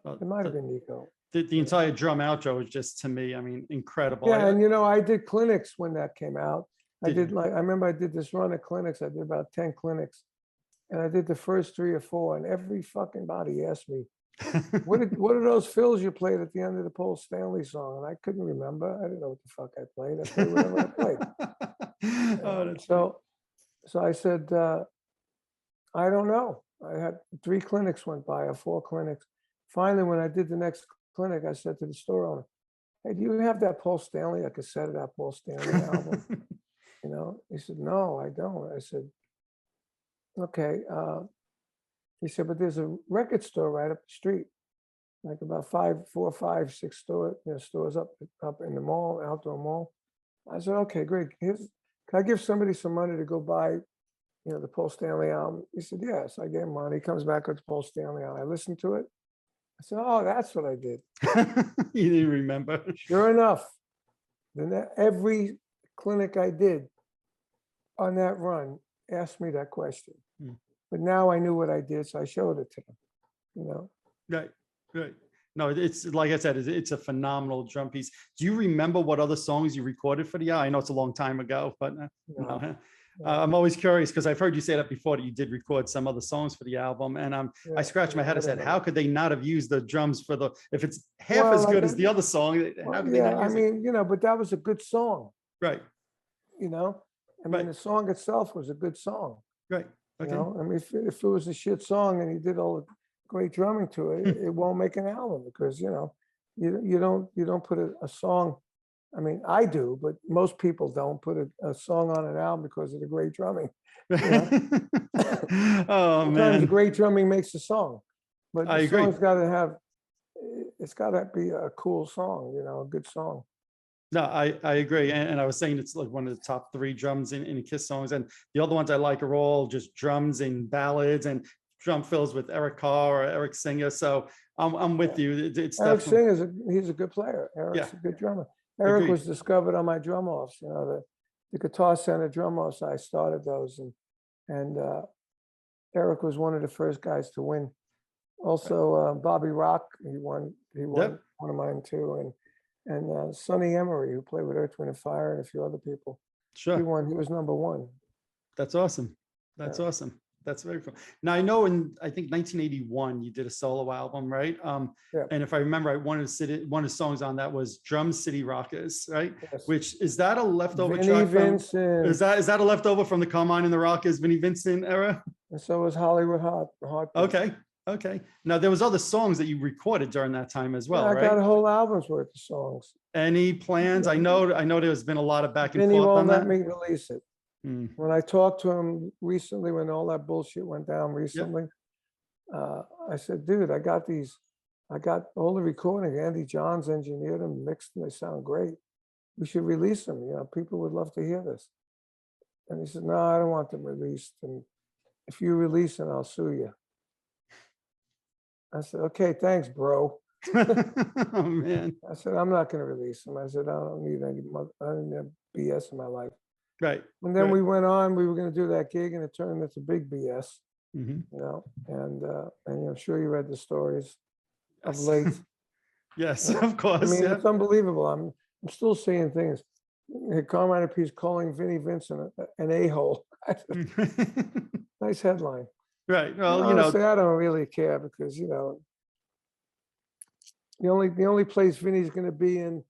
It might have been Nico. The entire drum outro is just, to me, incredible. Yeah, and I did clinics when that came out. I remember I did this run of clinics. I did about 10 clinics. And I did the first 3 or 4, and every fucking body asked me, what are those fills you played at the end of the Paul Stanley song? And I couldn't remember. I didn't know what the fuck I played. I played whatever I played. So I said, I don't know. I had 3 clinics went by, or 4 clinics. Finally, when I did the next clinic, I said to the store owner, hey, do you have that Paul Stanley, a cassette of that Paul Stanley album? He said, no, I don't. I said, okay. He said, but there's a record store right up the street, like about 4, 5, 6 stores up in the mall, outdoor mall. I said, okay, great. Can I give somebody some money to go buy, the Paul Stanley album? He said, yes. I gave him money. He comes back with the Paul Stanley album. I listened to it. I said, oh, that's what I did. You didn't remember. Sure enough, then every clinic I did on that run asked me that question. But now I knew what I did, so I showed it to them. Right. No, it's like I said, it's a phenomenal drum piece. Do you remember what other songs you recorded for the album? I know it's a long time ago, but I'm always curious because I've heard you say that before, that you did record some other songs for the album, and I scratched my head and said, how could they not have used the drums if it's half as good as the other song? How could they not use it? But that was a good song. Right. The song itself was a good song. Right. Okay. If it was a shit song and you did all the great drumming to it, it won't make an album because you don't put a song. I do, but most people don't put a song on an album because of the great drumming. Oh man, the great drumming makes a song, but the song's got to be a cool song, a good song. No, I agree. And I was saying it's like one of the top 3 drums in Kiss songs. And the other ones I like are all just drums and ballads and drum fills with Eric Carr or Eric Singer. So I'm with you. It's Eric Singer, he's a good player. Eric's a good drummer. Eric was discovered on my drum offs, the Guitar Center drum offs. I started those, and Eric was one of the first guys to win Also, Bobby Rock, he won Yep. one of mine too, and Sonny Emery, who played with Earth, Wind and Fire, and a few other people. He Sure. won. He was number one. That's awesome. That's Yeah. awesome. That's very cool. Now I know in I think 1981 you did a solo album, right? Yeah. And if I remember, one of the songs on that was "Drum City Rockers," right? Yes. Which is that a leftover Vinnie track from? Vincent. Is that a leftover from the Carmine and the Rockers, Vinnie Vincent era? And so was Hollywood Heartbeat. Okay, okay. Now there was other songs that you recorded during that time as well, Yeah, I right? got a whole album's worth of songs. Any plans? I know there's been a lot of back and Vinnie forth on won't let that. me release it. Mm, When I talked to him recently, when all that bullshit went down recently, I said, dude, I got all the recording. Andy Johns engineered them, mixed them. They sound great. We should release them. You know, people would love to hear this. And he said, no, I don't want them released. And if you release them, I'll sue you. I said, okay, thanks, bro. oh man. I said, I'm not going to release them. I said, I don't need I don't need BS in my life. Right. And then right. we went on, we were going to do that gig and it turned into big BS, Mhm. you know, and I'm sure you read the stories of Yes. late. Yes, of course. I mean, yeah. it's unbelievable. I'm still seeing things. Carmine Appice calling Vinnie Vincent an a-hole. Nice headline. Right. Well, Honestly, I don't really care because, you know, the only place Vinny's going to be in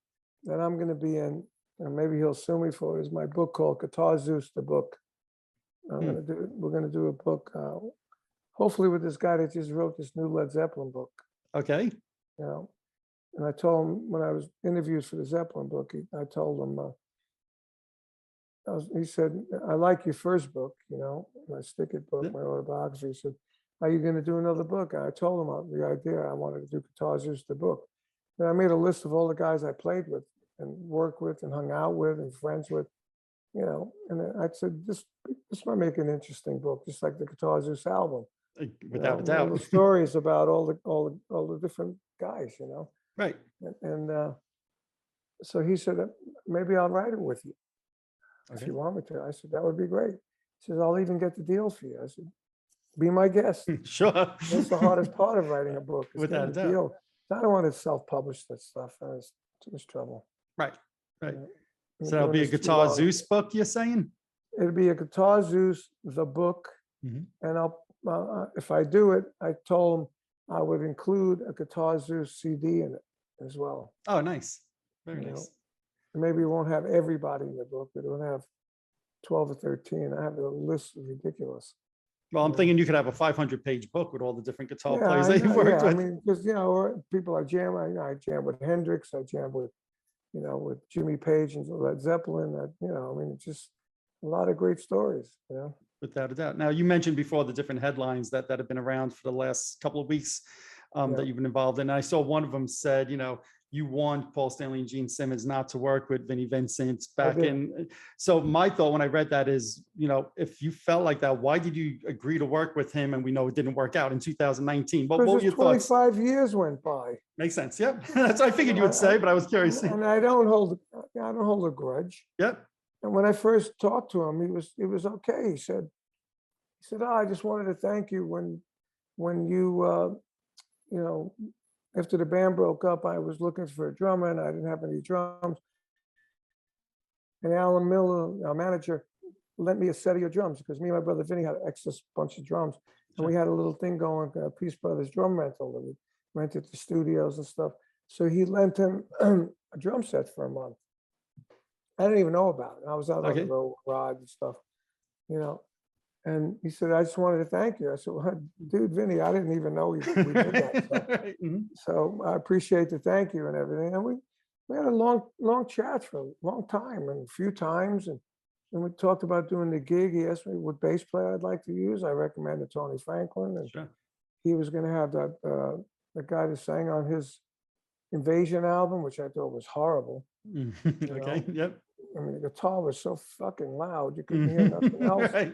that I'm going to be in, and maybe he'll sue me for it, is my book called Guitar Zeus, the book. We're going to do a book, hopefully with this guy that just wrote this new Led Zeppelin book, Okay. you know. And I told him when I was interviewed for the Zeppelin book, I told him, he said, I like your first book, you know, my Stick It book, Yep. my autobiography. He said, are you going to do another book? And I told him the idea. I wanted to do Guitar Zeus, the book. And I made a list of all the guys I played with and worked with and hung out with and friends with, you know. And I said, this might make an interesting book, just like the Guitar Zeus album. Without a All doubt. the stories about all the different guys, you know. Right. And so he said, maybe I'll write it with you. If Okay. you want me to. I said, that would be great. He says, I'll even get the deal for you. I said, be my guest. Sure. That's the hardest part of writing a book, is Without getting a a doubt. deal. I don't want to self-publish that stuff. It's too much trouble. Right. Right. Yeah. So that'll be a Guitar Zeus book, you're saying? It'll be a Guitar Zeus, the book. Mhm. And I'll, if I do it, I told him I would include a Guitar Zeus CD in it as well. Oh, nice. Very You know, nice. maybe it won't have everybody in the book, but it will have 12 or 13. I have a list of ridiculous. Well, I'm Yeah. thinking you could have a 500-page book with all the different guitar Yeah, players I that you know, worked yeah. I with. mean, because, you know, or people I jam, I jam with Hendrix, I jam with, you know, with Jimmy Page and Led Zeppelin. You know, I mean, it's just a lot of great stories, you know. Without a doubt. Now, you mentioned before the different headlines that have been around for the last couple of weeks Yeah. that you've been involved in. I saw one of them said, you know, you warned Paul Stanley and Gene Simmons not to work with Vinnie Vincent back did. in. So my thought when I read that is, you know, if you felt like that, why did you agree to work with him? And we know it didn't work out in 2019. What were Because your thoughts? 25 years went by. Makes sense. Yep. That's what I figured you would say, but I was curious. And I don't hold a grudge. Yep. And when I first talked to him, he was okay. He said, oh, I just wanted to thank you when you, you know, after the band broke up, I was looking for a drummer and I didn't have any drums. And Alan Miller, our manager, lent me a set of your drums because me and my brother Vinnie had an excess bunch of drums. And we had a little thing going, Peace Brothers drum rental that we rented the studios and stuff. So he lent him a drum set for a month. I didn't even know about it. I was out on the road, ride and stuff, you know. And he said, I just wanted to thank you. I said, well, dude, Vinny, I didn't even know we did that. So, so I appreciate the thank you and everything. And we had a long chat for a long time and a few times. And we talked about doing the gig. He asked me what bass player I'd like to use. I recommended Tony Franklin. And he was going to have that the guy that sang on his Invasion album, which I thought was horrible. Okay. Yep. I mean, the guitar was so fucking loud, you couldn't hear nothing else. Right.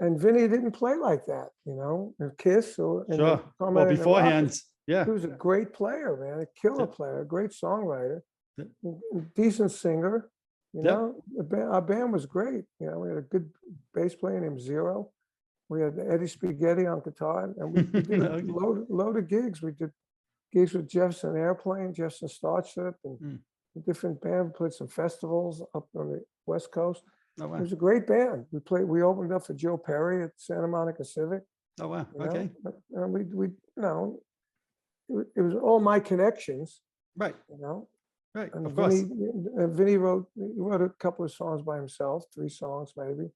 And Vinny didn't play like that, you know, in Kiss or in Sure. Carmine Well, and the beforehand, Rockets. yeah. He was a great player, man, a killer player, a great songwriter, decent singer. You know, our band was great. You know, we had a good bass player named Zero. We had Eddie Spaghetti on guitar, and we did a Okay. load of gigs. We did gigs with Jefferson Airplane, Jefferson Starship, and Mm. a different band. We played some festivals up on the West Coast. Oh, It wow. was a great band. We opened up for Joe Perry at Santa Monica Civic. Oh, wow. You Okay. know? And it was all my connections, Right. you know. Right. And Of course. Vinnie wrote a couple of songs by himself, 3 songs maybe.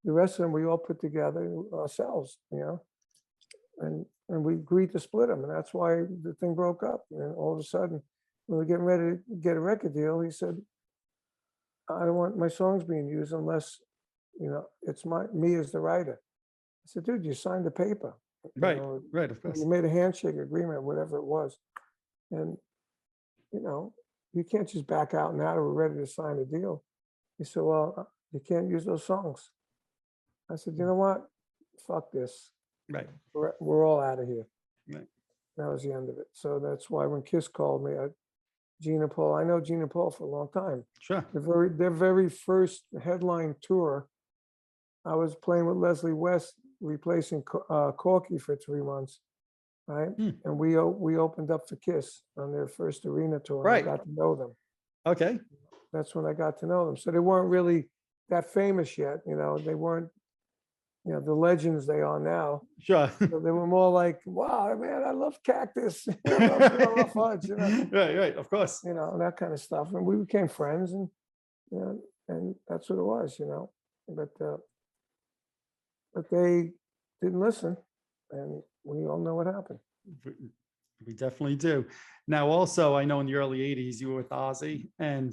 The rest of them we all put together ourselves, you know. And we agreed to split them, and that's why the thing broke up. And all of a sudden, when we were getting ready to get a record deal, he said, "I don't want my songs being used unless, it's me as the writer." I said, "Dude, you signed the paper. Right. Right. Of course. You made a handshake agreement, whatever it was, and you can't just back out now that we're ready to sign a deal." He said, "Well, you can't use those songs." I said, "You know what? Fuck this. Right. We're all out of here." Right. That was the end of it. So that's why when Kiss called me, Gina Paul, I know Gina Paul for a long time. Sure. Their very first headline tour, I was playing with Leslie West, replacing Corky for 3 months, right? Hmm. And we opened up for Kiss on their first arena tour. And Right. I got to know them. Okay. That's when I got to know them. So they weren't really that famous yet. They weren't, the legends they are now. Sure. So they were more like, "Wow, man, I love Cactus." I love Fudge, Right. Right. Of course. and that kind of stuff. And we became friends, and that's what it was, But they didn't listen, and we all know what happened. We definitely do. Now, also, I know in the early 80s, you were with Ozzy. And,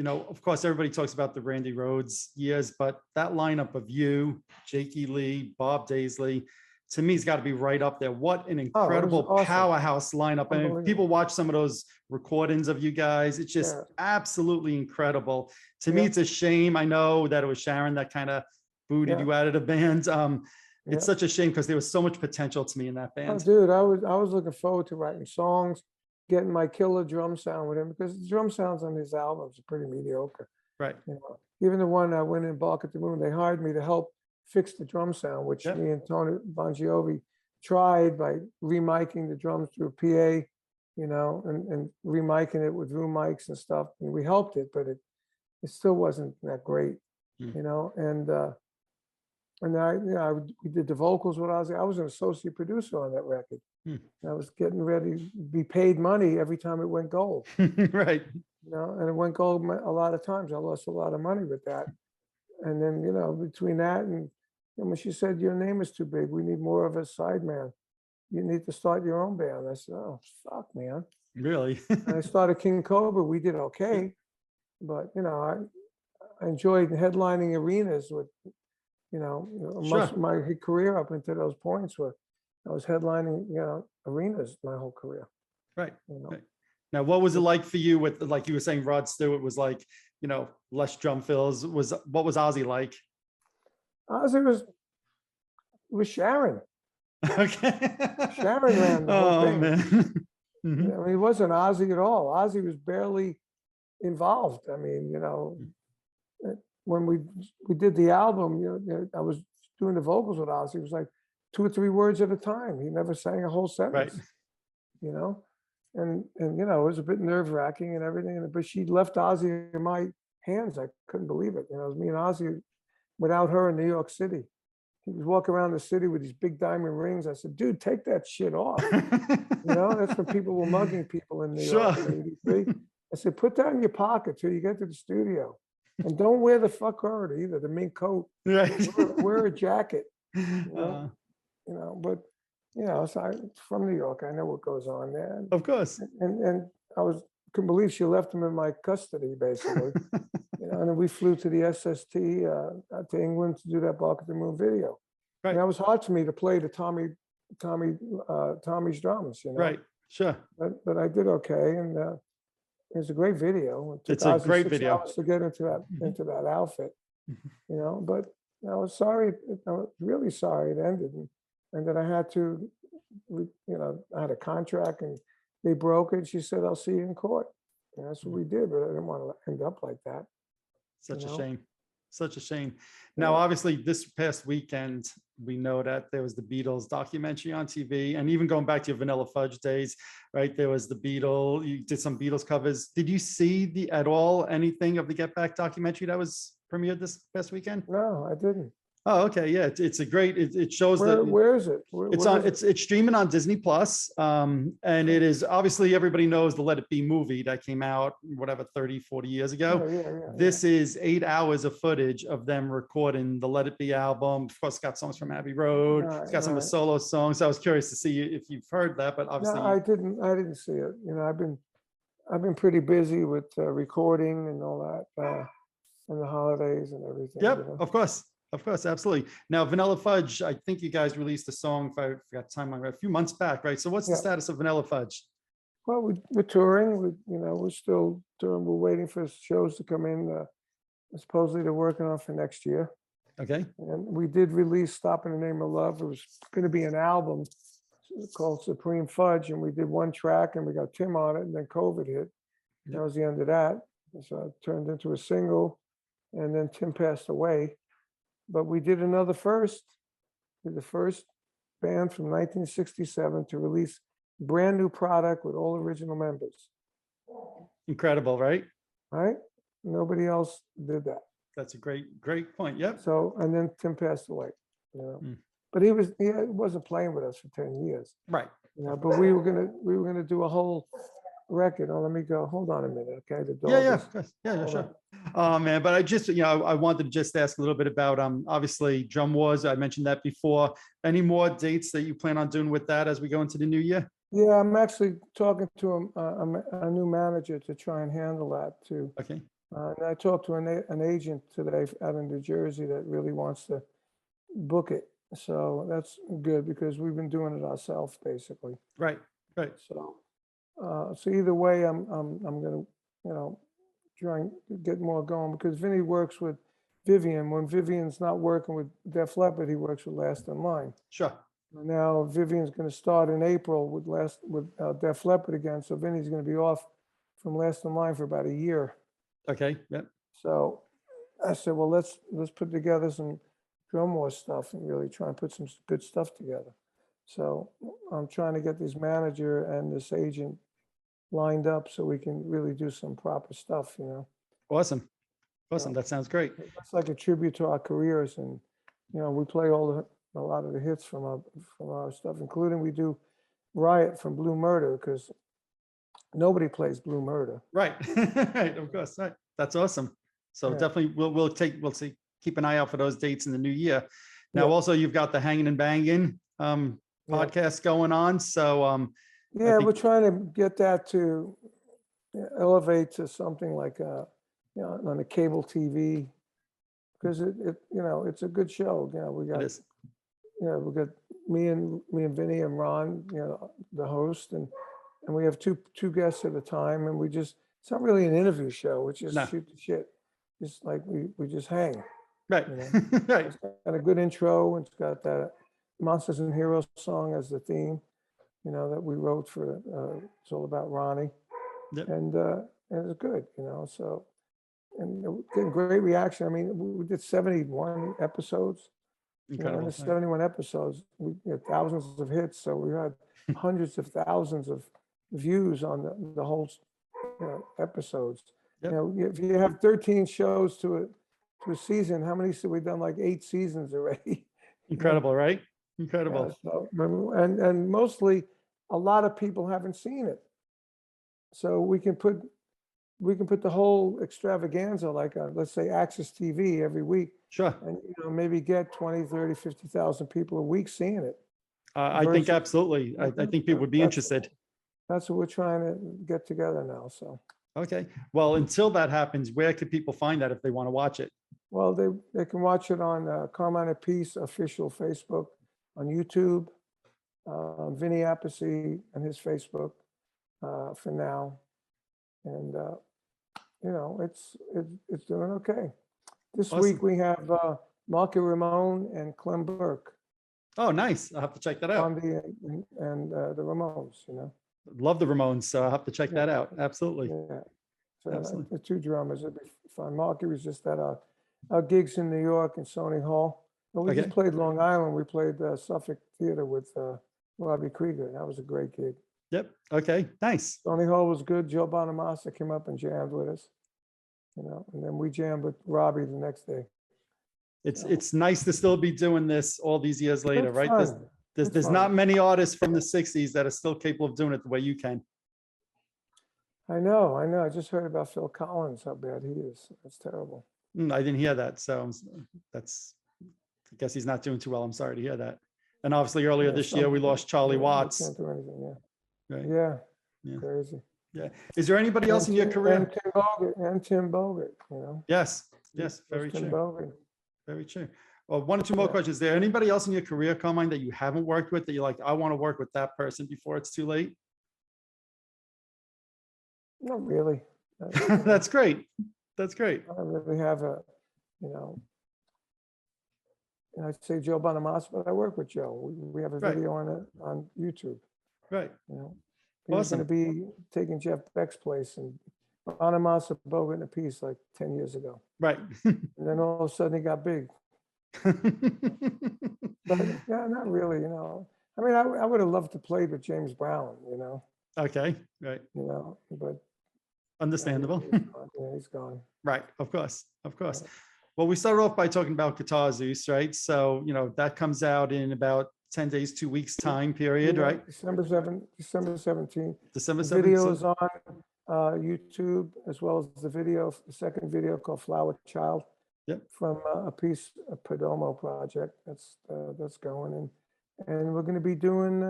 of course, everybody talks about the Randy Rhoads years, but that lineup of you, Jakey Lee, Bob Daisley, to me, has got to be right up there. What an incredible awesome. powerhouse lineup. And if Unbelievable. people watch some of those recordings of you guys, it's just Yeah. absolutely incredible. To me, Yeah. it's a shame. I know that it was Sharon that kind of booted Yeah. you out of the band. Yeah. It's such a shame because there was so much potential to me in that Oh, band. dude, I was looking forward to writing songs, getting my killer drum sound with him, because the drum sounds on his albums are pretty mediocre. Right. Even the one I went in Bark at the Moon, they hired me to help fix the drum sound, which Yep. me and Tony Bongiovi tried by remiking the drums through a PA, and remiking it with room mics and stuff. And we helped it, but it still wasn't that great, And we did the vocals with Ozzy. I was an associate producer on that record. Hmm. I was getting ready to be paid money every time it went gold. Right. And it went gold a lot of times. I lost a lot of money with that. And then, between that and when she said, "Your name is too big, we need more of a sideman. You need to start your own band." I said, "Oh, fuck, man." Really? And I started King Cobra. We did okay. But, I enjoyed headlining arenas with, most of my career up into those points where I was headlining, arenas my whole career. Right. Right. Now, what was it like for you with, like you were saying, Rod Stewart was like, less drum fills. What was Ozzy like? Ozzy was Sharon. Okay. Sharon ran the whole thing. Man. I mean, he wasn't Ozzy at all. Ozzy was barely involved. I mean, when we did the album, I was doing the vocals with Ozzy. It was like 2 or 3 words at a time. He never sang a whole sentence. Right. And it was a bit nerve-wracking and everything. But she left Ozzy in my hands. I couldn't believe it. It was me and Ozzy without her in New York City. He was walking around the city with these big diamond rings. I said, "Dude, take that shit off." That's when people were mugging people in New York in '83. I said, "Put that in your pocket till you get to the studio. And don't wear the fuck coat either, the mink coat. Right. Wear a jacket." So I'm from New York. I know what goes on there. Of course. And couldn't believe she left him in my custody, basically. And then we flew to the SST to England to do that Bark at the Moon video. Right. And that was hard for me to play the Tommy's drums, Right. Sure. But I did okay, and it's a great video. It's a great 6 video. hours to get into that outfit, But I was sorry. I was really sorry it ended, and that I had to, I had a contract and they broke it. She said, "I'll see you in court." And that's what we did, but I didn't want to end up like that. Such a shame. Such a shame. Now, obviously, this past weekend we know that there was the Beatles documentary on TV, and even going back to your Vanilla Fudge days, right? There was the Beatles. You did some Beatles covers. Did you see anything of the Get Back documentary that was premiered this past weekend? No, I didn't. Oh, okay, yeah, it's a great. It shows that Where is it? it's on. It's streaming on Disney Plus, and it is obviously everybody knows the Let It Be movie that came out whatever 30, 40 years ago. Yeah. This is 8 hours of footage of them recording the Let It Be album. Of course, it's got songs from Abbey Road. It's got some of the solo songs. I was curious to see if you've heard that, but obviously, No, I didn't see it. You know, I've been pretty busy with recording and all that, and the holidays and everything. Yep, You know? of course, absolutely. Now, Vanilla Fudge, I think you guys released a song, if I forgot timeline, right, a few months back, right? So what's the status of Vanilla Fudge? Well, we're touring. We're still touring. We're waiting for shows to come in. Supposedly they're working on for next year. Okay. And we did release "Stop in the Name of Love." It was going to be an album called Supreme Fudge, and we did one track, and we got Tim on it, and then COVID hit. That was the end of that. So it turned into a single, and then Tim passed away. But we did another first. We're the first band from 1967 to release brand new product with all original members. Incredible, right? Right? Nobody else did that. That's a great point. Yep. So, and then Tim passed away. But he wasn't playing with us for 10 years. Right. But we were gonna do a whole record. Oh, let me go. Hold on a minute, okay? The dog Yeah, sure. Oh man, but I just, I wanted to just ask a little bit about obviously Drum Wars. I mentioned that before. Any more dates that you plan on doing with that as we go into the new year? Yeah, I'm actually talking to a new manager to try and handle that too. Okay. And I talked to an agent today out in New Jersey that really wants to book it. So that's good because we've been doing it ourselves basically. Right. So, so either way, I'm gonna, try and get more going because Vinnie works with Vivian. When Vivian's not working with Def Leppard, he works with Last in Line. Sure. Now Vivian's going to start in April with Def Leppard again. So Vinnie's going to be off from Last in Line for about a year. Okay. Yep. So I said, well, let's put together some Drum Wars stuff and really try and put some good stuff together. So I'm trying to get this manager and this agent lined up so we can really do some proper stuff, Awesome. That sounds great. It's like a tribute to our careers, and we play a lot of the hits from our stuff, including we do Riot from Blue Murder because nobody plays Blue Murder. Right. Right. Of course. Right. That's awesome. So definitely we'll keep an eye out for those dates in the new year. Now also you've got the Hanging and Banging podcast going on. So we're trying to get that to elevate to something like on a cable TV because it's a good show. We got we got me and Vinnie and Ron, the host, and we have two guests at a time, and it's not really an interview show. It's just shoot the shit. Just like we just hang. Right. Right. It's got a good intro, and it's got that Monsters and Heroes song as the theme, that we wrote for. It's all about Ronnie, and it's good, So, and getting great reaction. I mean, we did 71 episodes. Incredible. In the 71 episodes, we had thousands of hits. So we had hundreds of thousands of views on the whole episodes. Yep. If you have 13 shows to a season, how many? So we've done like 8 seasons already. Incredible, right? Incredible. So, and mostly a lot of people haven't seen it. So we can put the whole extravaganza like let's say Access TV every week. Sure. And maybe get 20, 30, 50,000 people a week seeing it. I think absolutely. I think people would be interested. That's what we're trying to get together now. So. Okay. Well, until that happens, where could people find that if they want to watch it? Well, they can watch it on Carmine Appice official Facebook, on YouTube, Vinnie Appice and his Facebook for now, and it's doing okay. This Awesome. week we have Marky Ramone and Clem Burke. Oh, nice! I'll have to check that out. On the Ramones, Love the Ramones, so I'll have to check that out. Absolutely. Yeah. So Absolutely. the 2 drummers. It'd be fun. Marky was just at our gigs in New York and Sony Hall. Well, we Okay. just played Long Island. We played Suffolk Theater with Robbie Krieger. That was a great gig. Yep. Okay. Nice. Tony Hall was good. Joe Bonamassa came up and jammed with us, and then we jammed with Robbie the next day. It's nice to still be doing this all these years later, It's right? fun. There's fun. not many artists from the 60s that are still capable of doing it the way you can. I know. I just heard about Phil Collins, how bad he is. That's terrible. I didn't hear that. So I guess he's not doing too well. I'm sorry to hear that. And obviously earlier this year, we lost Charlie Watts. Can't do anything, yeah. Right? Yeah. Yeah. Crazy. Yeah. Is there anybody else in your career? And Tim Bogert, Yes. Yes. Very Tim true. Bogert. Very true. Well, one or two more questions. Is there anybody else in your career, Carmine, that you haven't worked with that you're like, I want to work with that person before it's too late? Not really. That's great. That's great. I don't really have I'd say Joe Bonamassa, but I work with Joe. We have a Right. video on YouTube. Right. He was Awesome. going to be taking Jeff Beck's place, and Bonamassa, Bogert, and Appice like 10 years ago. Right. And then all of a sudden he got big. But yeah, not really, I mean, I would have loved to play with James Brown, Okay. Right. But Understandable. he's gone. Right. Of course. Of course. Well, we started off by talking about Guitar Zeus, right? So, that comes out in about 10 days, 2 weeks time period, Yeah, right? December 17th. December The video 17th. is on YouTube, as well as the second video called Flower Child. Yep. From Appice Perdomo project. That's going, and we're going to be doing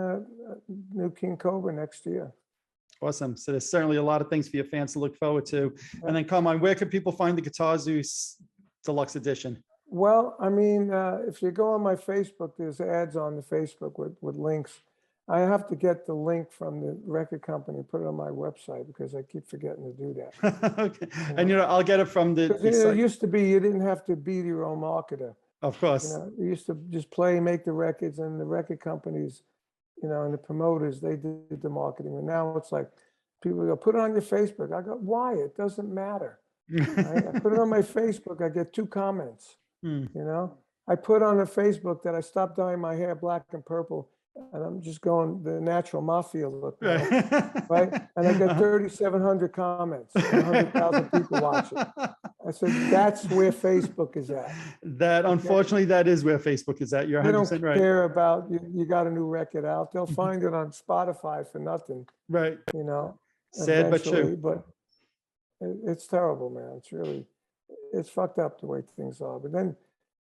New King Cobra next year. Awesome. So there's certainly a lot of things for your fans to look forward to. And then Carmine, where can people find the Guitar Zeus Deluxe Edition? Well, I mean, if you go on my Facebook, there's ads on the Facebook with links. I have to get the link from the record company, put it on my website because I keep forgetting to do that. Okay. And I'll get it from the It used to be you didn't have to be your own marketer. Of course. You used to just play, make the records, and the record companies, and the promoters, they did the marketing. And now it's like people go, put it on your Facebook. I go, why? It doesn't matter. I put it on my Facebook. I get 2 comments. I put on the Facebook that I stopped dyeing my hair black and purple, and I'm just going the natural mafia look now, right? And I got 3,700 comments, and 100,000 people watching. I said, that's where Facebook is at. That, unfortunately, that is where Facebook is at. You're They 100% don't right. care about you got a new record out. They'll find it on Spotify for nothing, Right. Sad but eventually, true. but it's terrible, man. It's fucked up the way things are. But then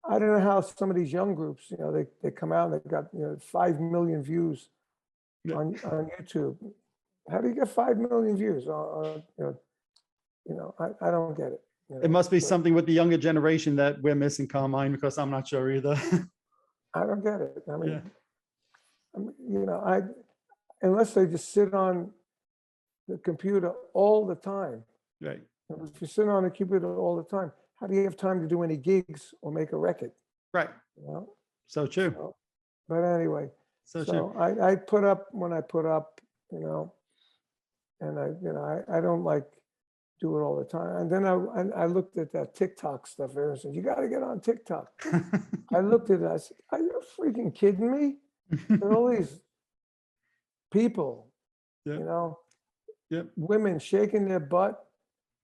I don't know how some of these young groups, they come out and they got 5 million views on YouTube. How do you get 5 million views? I don't get it. It must be something with the younger generation that we're missing, Carmine, because I'm not sure either. I don't get it. I mean, unless they just sit on the computer all the time. Right. If you sit on the computer all the time, how do you have time to do any gigs or make a record? Right. So true. But anyway, So true. I put up when I put up, and I don't like do it all the time. And then I looked at that TikTok stuff. Everyone said, you got to get on TikTok. I looked at it. I said, are you freaking kidding me? There are all these people, women shaking their butt,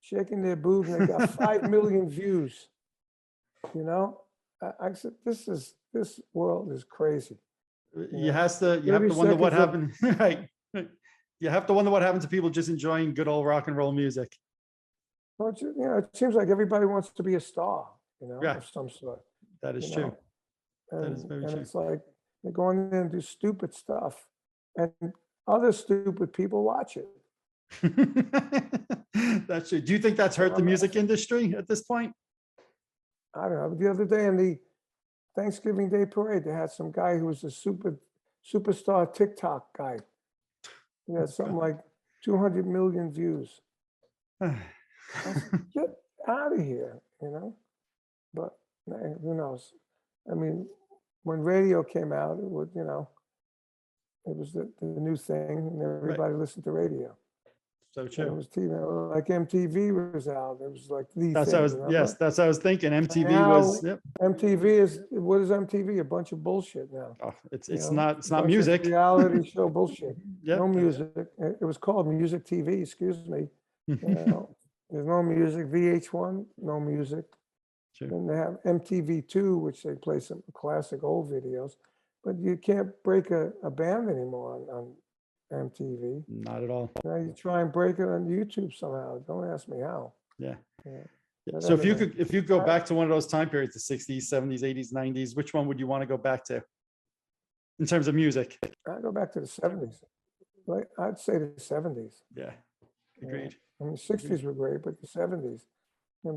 shaking their boobs, and they got 5 million views. I said, this world is crazy. You have to wonder what happened. Right. You have to wonder what happened to people just enjoying good old rock and roll music. Well, it seems like everybody wants to be a star, of some sort. That is true. That is very true. It's like they go in there and do stupid stuff, and other stupid people watch it. That's true. Do you think that's hurt the music industry at this point? I don't know. The other day in the Thanksgiving Day parade, they had some guy who was a superstar TikTok guy. He had something like 200 million views. I said, get out of here, But who knows? I mean, when radio came out, it was, it was the new thing, and everybody listened to radio. So And it true. was TV, like MTV was out. It was like the That's thing, what I was, remember? yes, that's what I was thinking. And MTV was, now yep. MTV is, what is MTV? A bunch of bullshit now. Oh, You it's know, it's a not bunch of music. reality show bullshit. No Yep. music. It was called Music TV, excuse me. You know, there's no music. VH1, no music. True. Then they have MTV2, which they play some classic old videos, but you can't break a band anymore on MTV. Not at all. Now you try and break it on YouTube somehow. Don't ask me how. Yeah. Yeah. Yeah. But So anyway, if you go back to one of those time periods, the 60s, 70s, 80s, 90s, which one would you want to go back to in terms of music? I go back to the 70s. Like, I'd say the 70s. Yeah. Yeah. Agreed. I mean, 60s were great, but the 70s,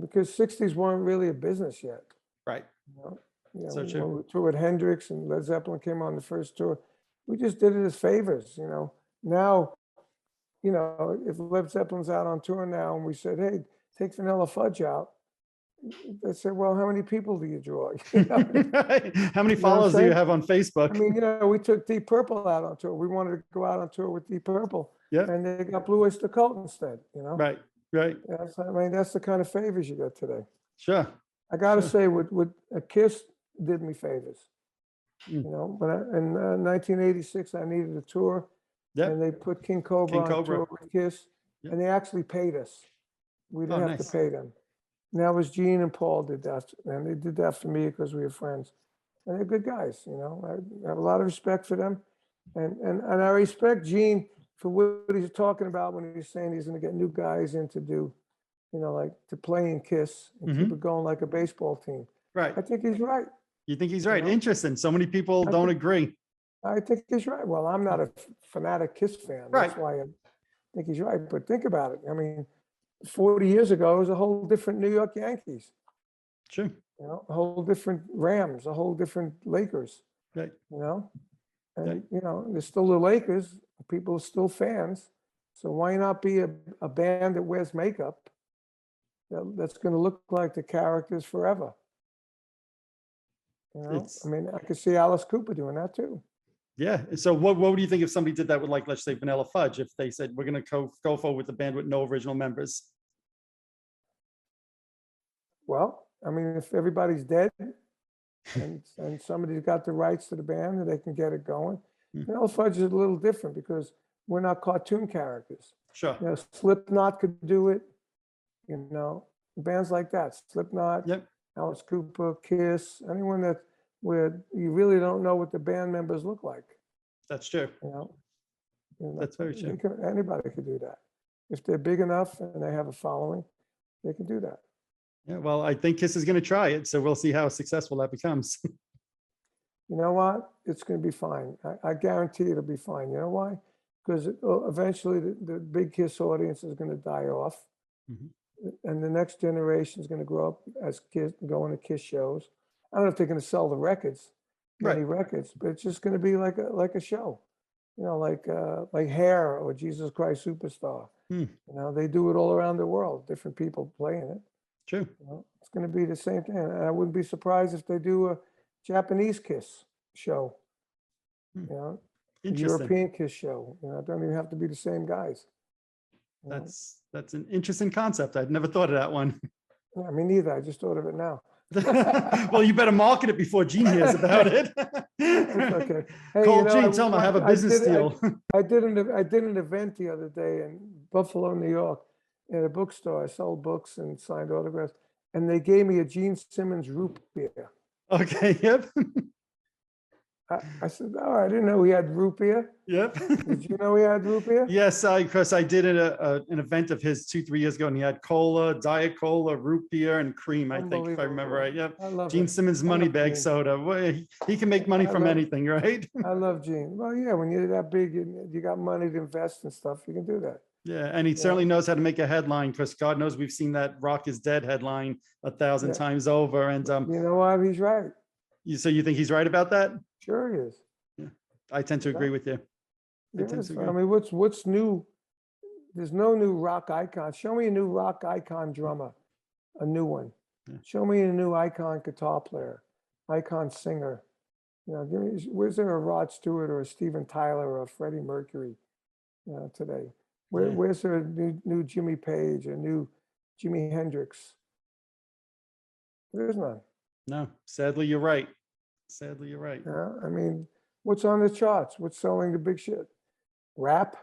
because 60s weren't really a business yet. Right. You know, you So know, true. when we toured Hendrix and Led Zeppelin came on the first tour, we just did it as favors. You know, now, you know, if Led Zeppelin's out on tour now and we said, hey, take Vanilla Fudge out, they said, well, how many people do you draw? You know, How many what I'm followers do you saying? have on I Facebook? mean, you know, we took Deep Purple out on tour. We wanted to go out on tour with Deep Purple, Yep. and they got Blue Oyster Cult instead. You know, Right. Right. that's, I mean, that's the kind of favors you get today. Sure. I got to Sure. say, with a Kiss did me favors. Mm. You know, when in 1986 I needed a tour, Yep. and they put King Cobra King on Cobra. tour with Kiss, Yep. and they actually paid us. We didn't Oh, have to nice. pay them. And that was Gene and Paul did that, and they did that for me because we were friends, and they're good guys. You know, I have a lot of respect for them, and I respect Gene for what he's talking about when he's saying he's going to get new guys in to do, you know, like to play in Kiss and keep Mhm. it going like a baseball team. Right. I think he's right. You think he's You right? know? Interesting. So many people I don't think- agree. I think he's right. Well, I'm not a fanatic Kiss fan. That's Right. why I think he's right. But think about it. I mean, 40 years ago, it was a whole different New York Yankees. True. You know, a whole different Rams, a whole different Lakers. Right. You know, and Right. you know, there's still the Lakers. People are still fans. So why not be a band that wears makeup that's going to look like the characters forever? You know, It's I mean, I could see Alice Cooper doing that too. yeah. So what would you think if somebody did that with, like, let's say Vanilla Fudge, if they said we're going to go forward with the band with no original members? Well, I mean, if everybody's dead and somebody's got the rights to the band and they can get it going, Hmm. Vanilla Fudge is a little different because we're not cartoon characters. Sure. You know, Slipknot could do it. You know, bands like that, Slipknot, Yep. Alice Cooper, Kiss, anyone that where you really don't know what the band members look like. That's true. You know, That's very true. Anybody could do that if they're big enough and they have a following. They can do that. Yeah. Well, I think Kiss is going to try it, so we'll see how successful that becomes. You know what? It's going to be fine. I guarantee it'll be fine. You know why? Because eventually the big Kiss audience is going to die off. Mhm. And the next generation is going to grow up as Kiss, going to Kiss shows. I don't know if they're going to sell the records, many records, but it's just going to be like a show. You know, like Hair or Jesus Christ Superstar. Hmm. You know, they do it all around the world. Different people playing it. True. You know, it's going to be the same thing. And I wouldn't be surprised if they do a Japanese Kiss show. Hmm. You know, a Interesting. European Kiss show. You know, it don't even have to be the same guys. You know? That's an interesting concept. I'd never thought of that one. Yeah, me neither. I just thought of it now. Well, you better market it before Gene hears about it. It's okay. Hey, Call you know, Gene, tell him I have a business deal. I did an event the other day in Buffalo, New York, in a bookstore. I sold books and signed autographs, and they gave me a Gene Simmons root beer. Okay. Yep. I said, "Oh, I didn't know he had root beer." Yep. Did you know he had root beer? Yes, because I did an event of his 2-3 years ago, and he had cola, diet cola, root beer, and cream. I think, if I remember right. Yep. I love Gene it. Simmons I money love bag Gene. soda. Well, he can make money I from love- anything, right? I love Gene. Well, yeah, when you're that big, you got money to invest and stuff, you can do that. Yeah, and he certainly knows how to make a headline, because God knows we've seen that Rock is Dead headline 1,000 Yeah. times over. And You know what? He's right. so you think he's right about that? Sure he is. I tend to Yeah. agree with you. I tend Yes, to I agree. mean, what's new? There's no new rock icon. Show me a new rock icon drummer, a new one. Yeah. Show me a new icon guitar player, icon singer. You know, where's there a Rod Stewart or a Steven Tyler or a Freddie Mercury, you know, today? Yeah. Where's there a new Jimmy Page, a new Jimi Hendrix? There's none. No, sadly, you're right. Sadly, you're right. Yeah, I mean, what's on the charts? What's selling the big shit? Rap,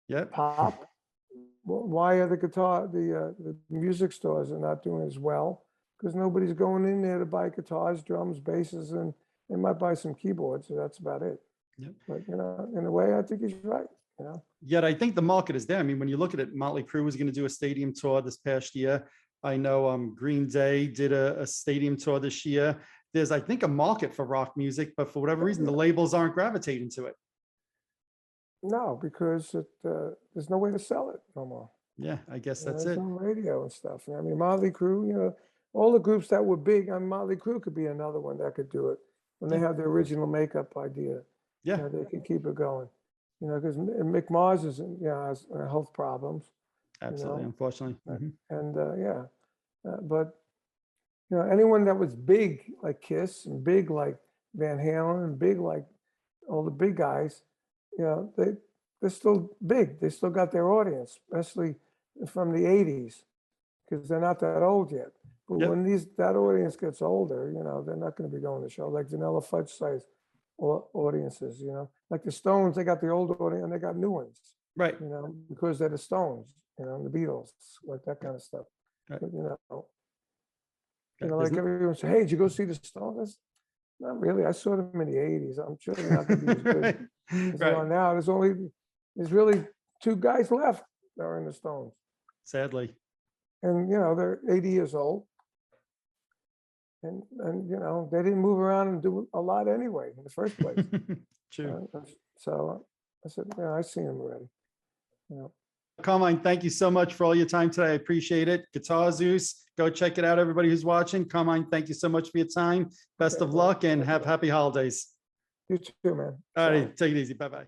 Yep. pop. Why are the music stores are not doing as well? Because nobody's going in there to buy guitars, drums, basses, and they might buy some keyboards. So that's about it. Yep. But in a way, I think he's right. Yet I think the market is there. I mean, when you look at it, Motley Crue was going to do a stadium tour this past year. I know Green Day did a stadium tour this year. There's, I think, a market for rock music, but for whatever reason, the labels aren't gravitating to it. No, because there's no way to sell it no more. Yeah, I guess that's it. It's on radio and stuff. I mean, Motley Crue, all the groups that were big, Motley Crue could be another one that could do it when they have the original makeup idea. Yeah, They could keep it going. Because Mick Mars has health problems. absolutely. Unfortunately. And but anyone that was big like Kiss and big like Van Halen and big like all the big guys, they're still big. They still got their audience, especially from the 80s, because they're not that old yet. But Yep. when that audience gets older, they're not going to be going to show like Vanilla Fudge size audiences. Like the Stones, they got the old audience and they got new ones. Right. Because they're the Stones, the Beatles, like that kind of stuff. Right. But, like everyone says, hey, did you go see the Stones? Not really. I saw them in the 80s. I'm sure they're not going to be as good as they are now. There's really two guys left that are in the Stones. Sadly. And, they're 80 years old. And they didn't move around and do a lot anyway in the first place. True. So I said, I've seen them already. Carmine, thank you so much for all your time today. I appreciate it. Guitar Zeus, go check it out, everybody who's watching. Carmine, thank you so much for your time. Best of luck and have happy holidays. You too, man. All right, take it easy. Bye-bye.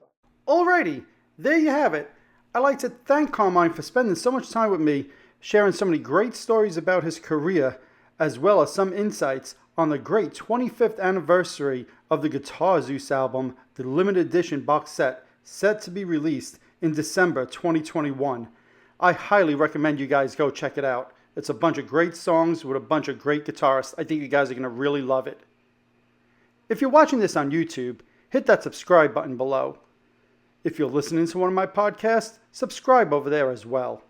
Alrighty, there you have it. I'd like to thank Carmine for spending so much time with me, sharing so many great stories about his career, as well as some insights on the great 25th anniversary of the Guitar Zeus album, the limited edition box set to be released in December 2021. I highly recommend you guys go check it out. It's a bunch of great songs with a bunch of great guitarists. I think you guys are going to really love it. If you're watching this on YouTube, hit that subscribe button below. If you're listening to one of my podcasts, subscribe over there as well.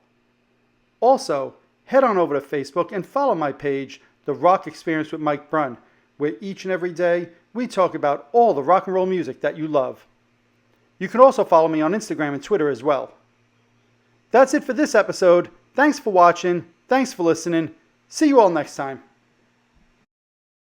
Also, head on over to Facebook and follow my page, The Rock Experience with Mike Brunn, where each and every day we talk about all the rock and roll music that you love. You can also follow me on Instagram and Twitter as well. That's it for this episode. Thanks for watching. Thanks for listening. See you all next time.